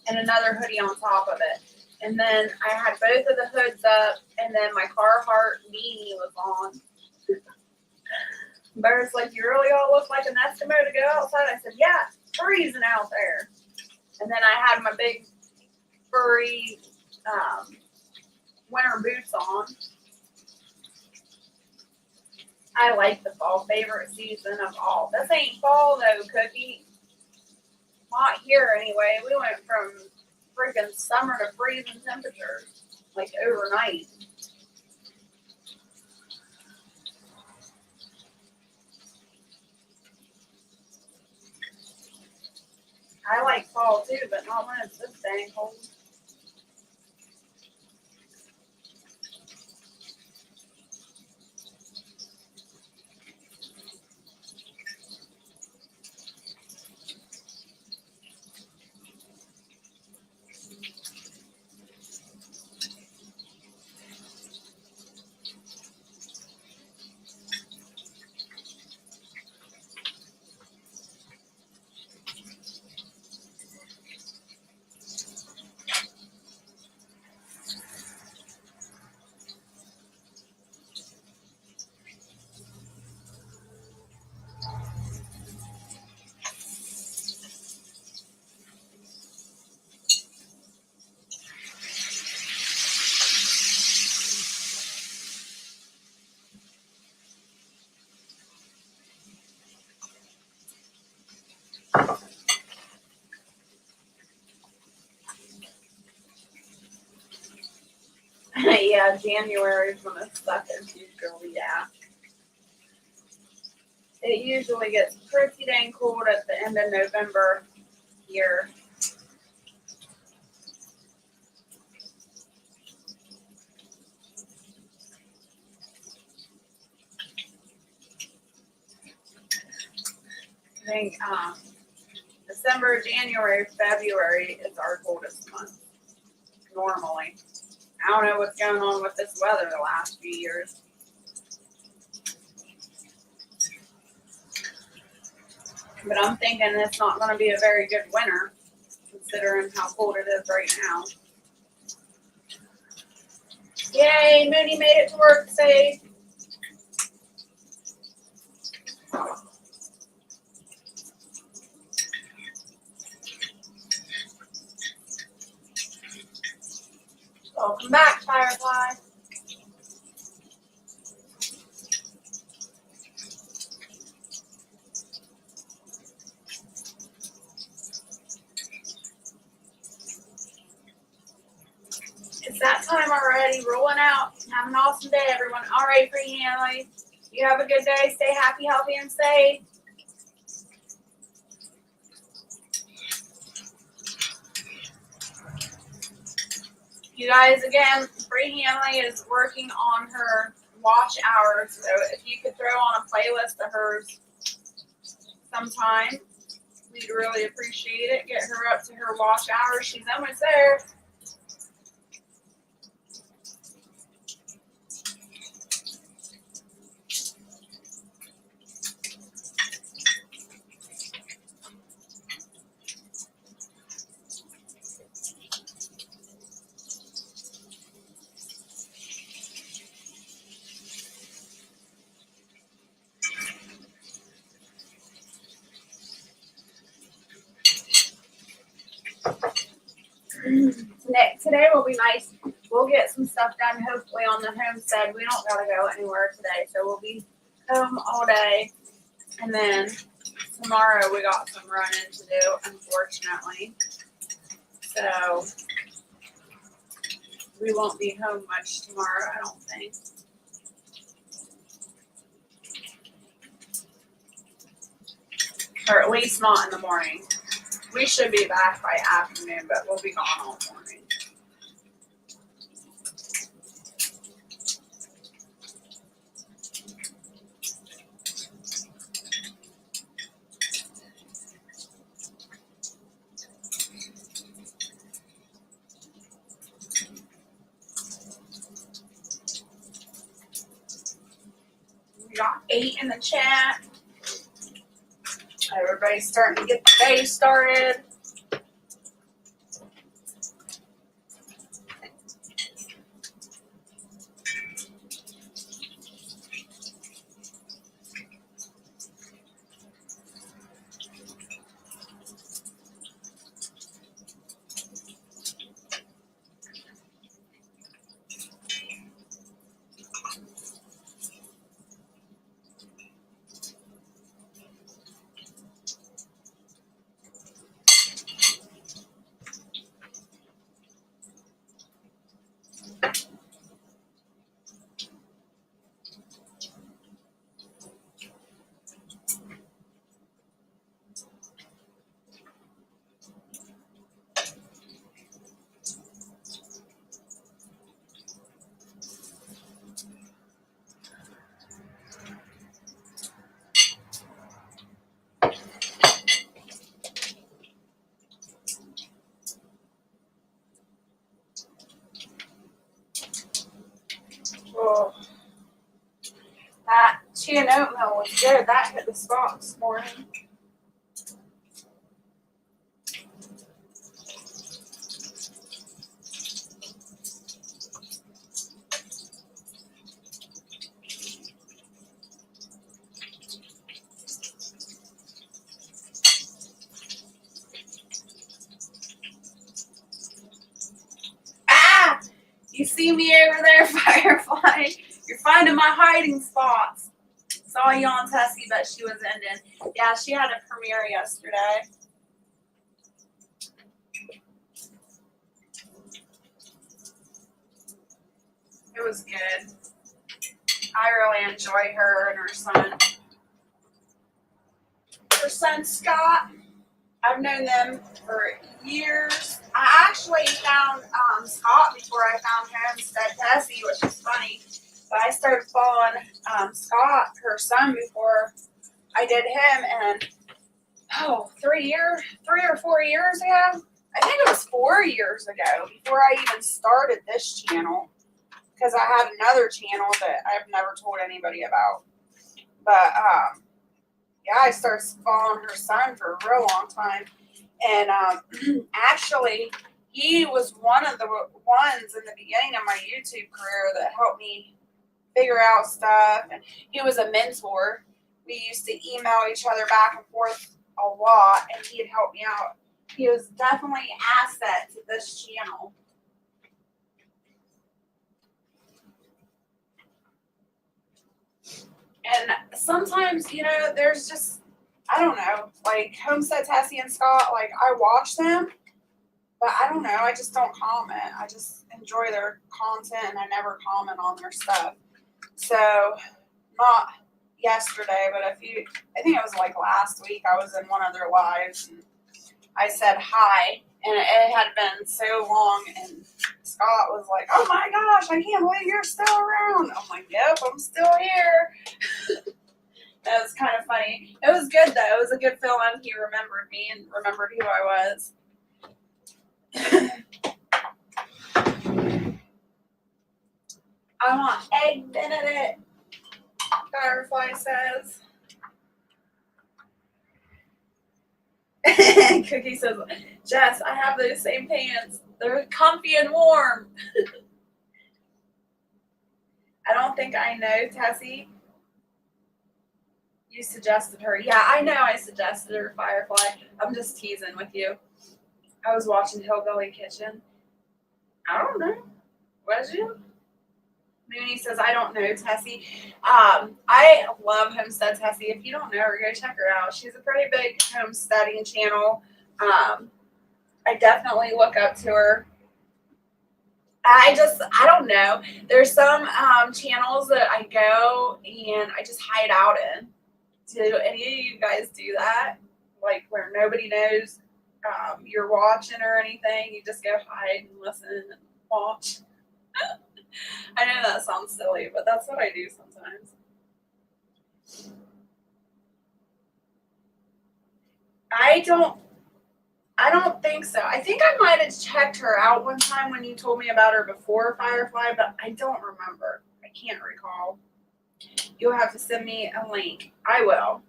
and another hoodie on top of it. And then I had both of the hoods up, and then my Carhartt beanie was on. Bear's like, you really all look like an Eskimo to go outside. I said, yeah, it's freezing out there. And then I had my big furry winter boots on. I like the fall, favorite season of all. This ain't fall though, Cookie. Not here anyway. We went from freaking summer to freezing temperatures, like overnight. I like fall too, but not when it's this dang cold. Yeah, January is when it sucks usually, yeah. It usually gets pretty dang cold at the end of November here. I think December, January, February is our coldest month, normally. I don't know what's going on with this weather the last few years. But I'm thinking it's not going to be a very good winter, considering how cold it is right now. Yay, Mooney made it to work safe. Welcome back, Firefly. It's that time already. Rolling out. Have an awesome day, everyone. All right, Free Hanley. You have a good day. Stay happy, healthy, and safe. You guys, again, Free Hanley is working on her wash hours. So if you could throw on a playlist of hers sometime, we'd really appreciate it. Get her up to her wash hours. She's almost there. Today will be nice. We'll get some stuff done, hopefully, on the homestead. We don't gotta go anywhere today, so we'll be home all day. And then tomorrow we got some running to do, unfortunately. So we won't be home much tomorrow, I don't think. Or at least not in the morning. We should be back by afternoon, but we'll be gone all morning. We got 8 in the chat. Everybody's starting to get the day started. Chia and oatmeal was good. That hit the spot this morning. Ah! You see me over there, Firefly? You're finding my hiding spots. Saw you on Tessie, but she was ending. Yeah, she had a premiere yesterday. It was good. I really enjoy her and her son. Her son, Scott, I've known them for years. I actually found Scott before I found Homestead Tessie, which is funny. But I started following Scott, her son, before I did him. And 3 or 4 years ago, I think it was 4 years ago, before I even started this channel, because I had another channel that I've never told anybody about. But yeah, I started following her son for a real long time. And actually, he was one of the ones in the beginning of my YouTube career that helped me figure out stuff. And he was a mentor. We used to email each other back and forth a lot, and he'd help me out. He was definitely an asset to this channel. And sometimes, there's just, I don't know, like Homestead Tessie and Scott, like I watch them, but I don't know, I just don't comment. I just enjoy their content and I never comment on their stuff. So, not yesterday, but I think it was like last week, I was in one of their lives and I said hi, and it had been so long, and Scott was like, "Oh my gosh, I can't believe you're still around." I'm like, "Yep, I'm still here." That was kind of funny. It was good though. It was a good feeling. He remembered me and remembered who I was. I want egg Benedict, Firefly says. Cookie says, Jess, I have those same pants. They're comfy and warm. I don't think I know, Tessie. You suggested her. Yeah, I know I suggested her, Firefly. I'm just teasing with you. I was watching Hillbilly Kitchen. I don't know. Was you? Mooney says, I don't know, Tessie. I love Homestead Tessie. If you don't know her, go check her out. She's a pretty big homesteading channel. I definitely look up to her. I don't know. There's some channels that I go and I just hide out in. Do any of you guys do that? Like where nobody knows you're watching or anything? You just go hide and listen and watch. I know that sounds silly, but that's what I do sometimes. I don't think so. I think I might have checked her out one time when you told me about her before, Firefly, but I don't remember. I can't recall. You'll have to send me a link. I will.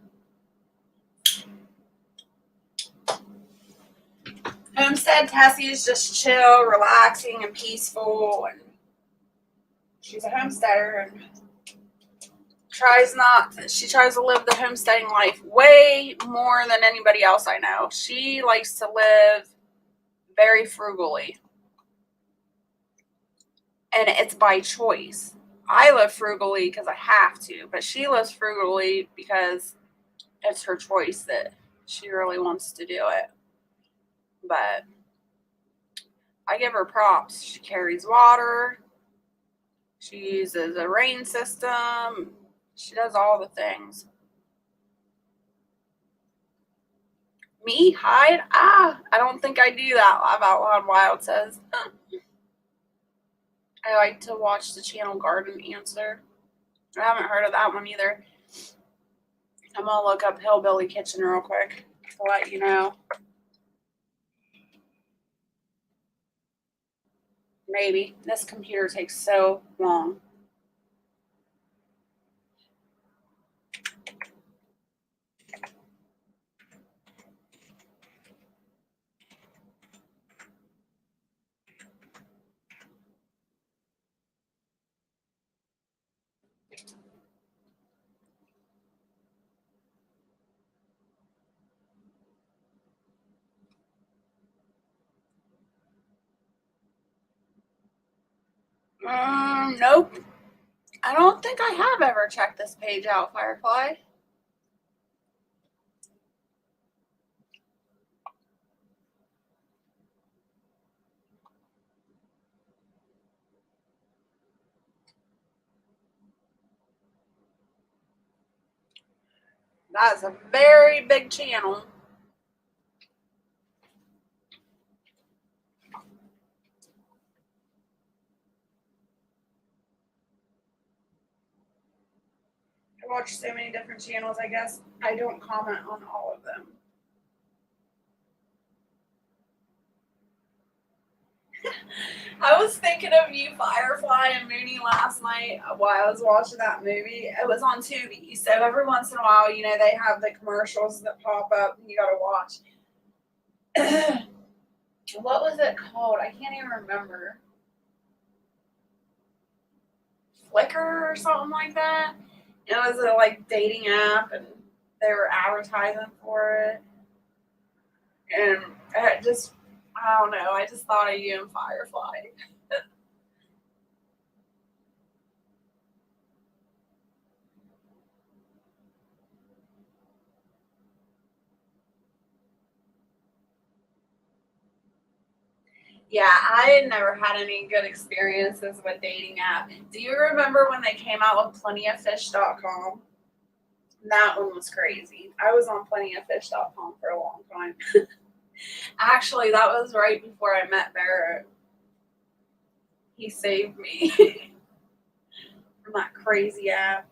Homestead Tessie is just chill, relaxing, and peaceful, and she's a homesteader and she tries to live the homesteading life way more than anybody else I know. She likes to live very frugally. And it's by choice. I live frugally because I have to, but she lives frugally because it's her choice that she really wants to do it. But I give her props. She carries water. She uses a rain system. She does all the things. Me? Hide? I don't think I do that. Laugh Out Loud Wild says. I like to watch the channel Garden Answer. I haven't heard of that one either. I'm going to look up Hillbilly Kitchen real quick to let you know. Maybe. This computer takes so long. Nope. I don't think I have ever checked this page out, Firefly. That's a very big channel. I watch so many different channels, I guess I don't comment on all of them. I was thinking of you, Firefly and Mooney, last night while I was watching that movie. It was on Tubi, so every once in a while, you know, they have the commercials that pop up and you gotta watch. What was it called? I can't even remember. Flickr or something like that. It was a like dating app, and they were advertising for it. And I don't know. I just thought of you and Firefly. Yeah, I never had any good experiences with dating app. Do you remember when they came out with plentyoffish.com? That one was crazy. I was on plentyoffish.com for a long time. Actually, that was right before I met Barrett. He saved me from that crazy app.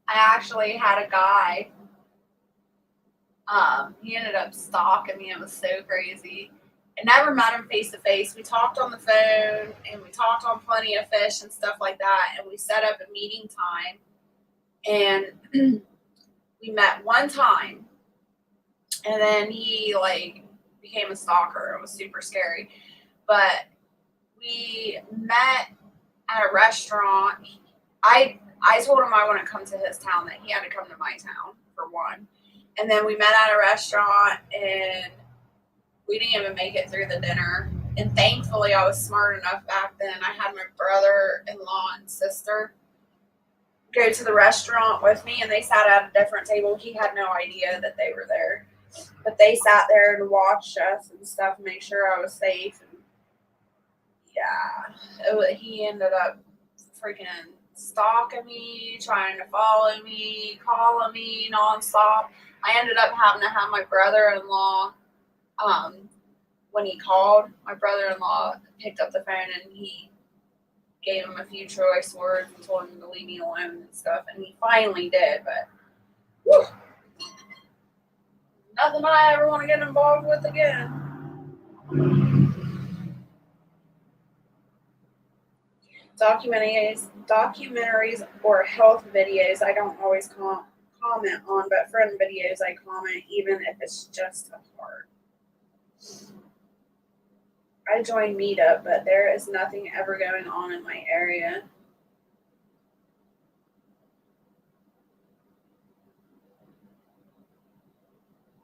I actually had a guy. He ended up stalking me. It was so crazy. I never met him face to face. We talked on the phone and we talked on Plenty of Fish and stuff like that. And we set up a meeting time. And we met one time. And then he like became a stalker. It was super scary. But we met at a restaurant. I told him I wouldn't come to his town, that he had to come to my town for one. And then we met at a restaurant and we didn't even make it through the dinner. And thankfully I was smart enough back then. I had my brother-in-law and sister go to the restaurant with me, and they sat at a different table. He had no idea that they were there. But they sat there and watched us and stuff, make sure I was safe. And yeah, he ended up freaking stalking me, trying to follow me, calling me nonstop. I ended up having to have my brother-in-law, when he called, my brother-in-law picked up the phone and he gave him a few choice words and told him to leave me alone and stuff. And he finally did, but whew, nothing I ever want to get involved with again. Documentaries or health videos I don't always comment on, but friend videos I comment, even if it's just a heart. I joined Meetup, but there is nothing ever going on in my area.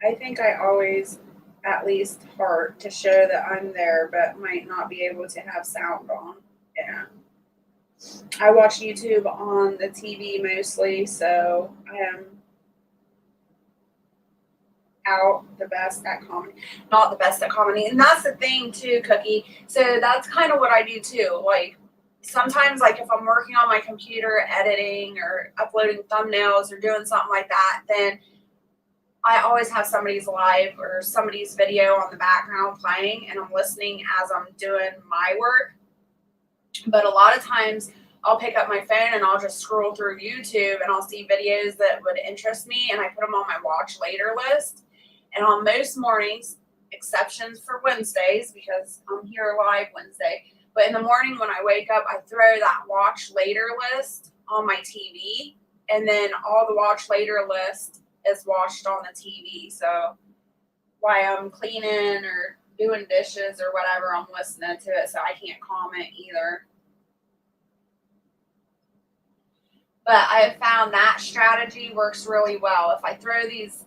I think I always at least heart to show that I'm there, but might not be able to have sound on. Yeah. I watch YouTube on the TV mostly, so I am out the best at comedy. Not the best at comedy. And that's the thing too, Cookie. So that's kind of what I do too. Like sometimes like if I'm working on my computer editing or uploading thumbnails or doing something like that, then I always have somebody's live or somebody's video on the background playing and I'm listening as I'm doing my work. But a lot of times I'll pick up my phone and I'll just scroll through YouTube and I'll see videos that would interest me and I put them on my watch later list. And on most mornings, exceptions for Wednesdays because I'm here live Wednesday, but in the morning when I wake up, I throw that watch later list on my TV and then all the watch later list is watched on the TV. So while I'm cleaning or doing dishes or whatever, I'm listening to it, so I can't comment either. But I have found that strategy works really well. If I throw these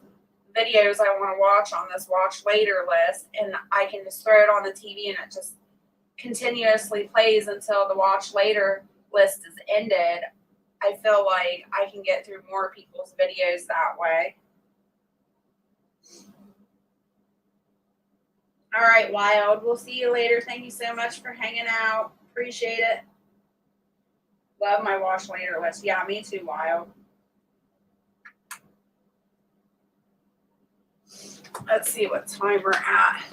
videos I want to watch on this watch later list and I can just throw it on the TV and it just continuously plays until the watch later list is ended, I feel like I can get through more people's videos that way. All right, Wild. We'll see you later. Thank you so much for hanging out. Appreciate it. Love my watch later list. Yeah, me too, Wild. Let's see what time we're at.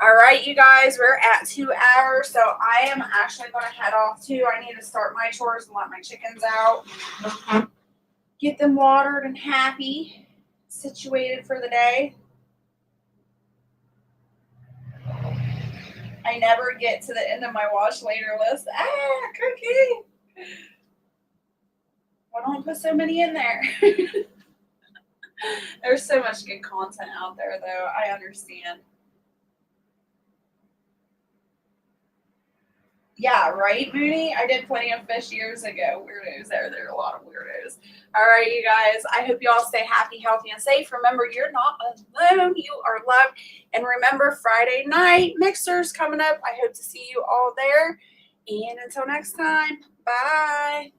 All right, you guys, we're at 2 hours, so I am actually going to head off too. I need to start my chores and let my chickens out. Get them watered and happy, situated for the day. I never get to the end of my watch later list. Cookie. Why don't I put so many in there? There's so much good content out there, though. I understand. Yeah, right, Mooney? I did plenty of fish years ago. Weirdos there. There are a lot of weirdos. All right, you guys. I hope you all stay happy, healthy, and safe. Remember, you're not alone. You are loved. And remember, Friday night mixers coming up. I hope to see you all there. And until next time, bye.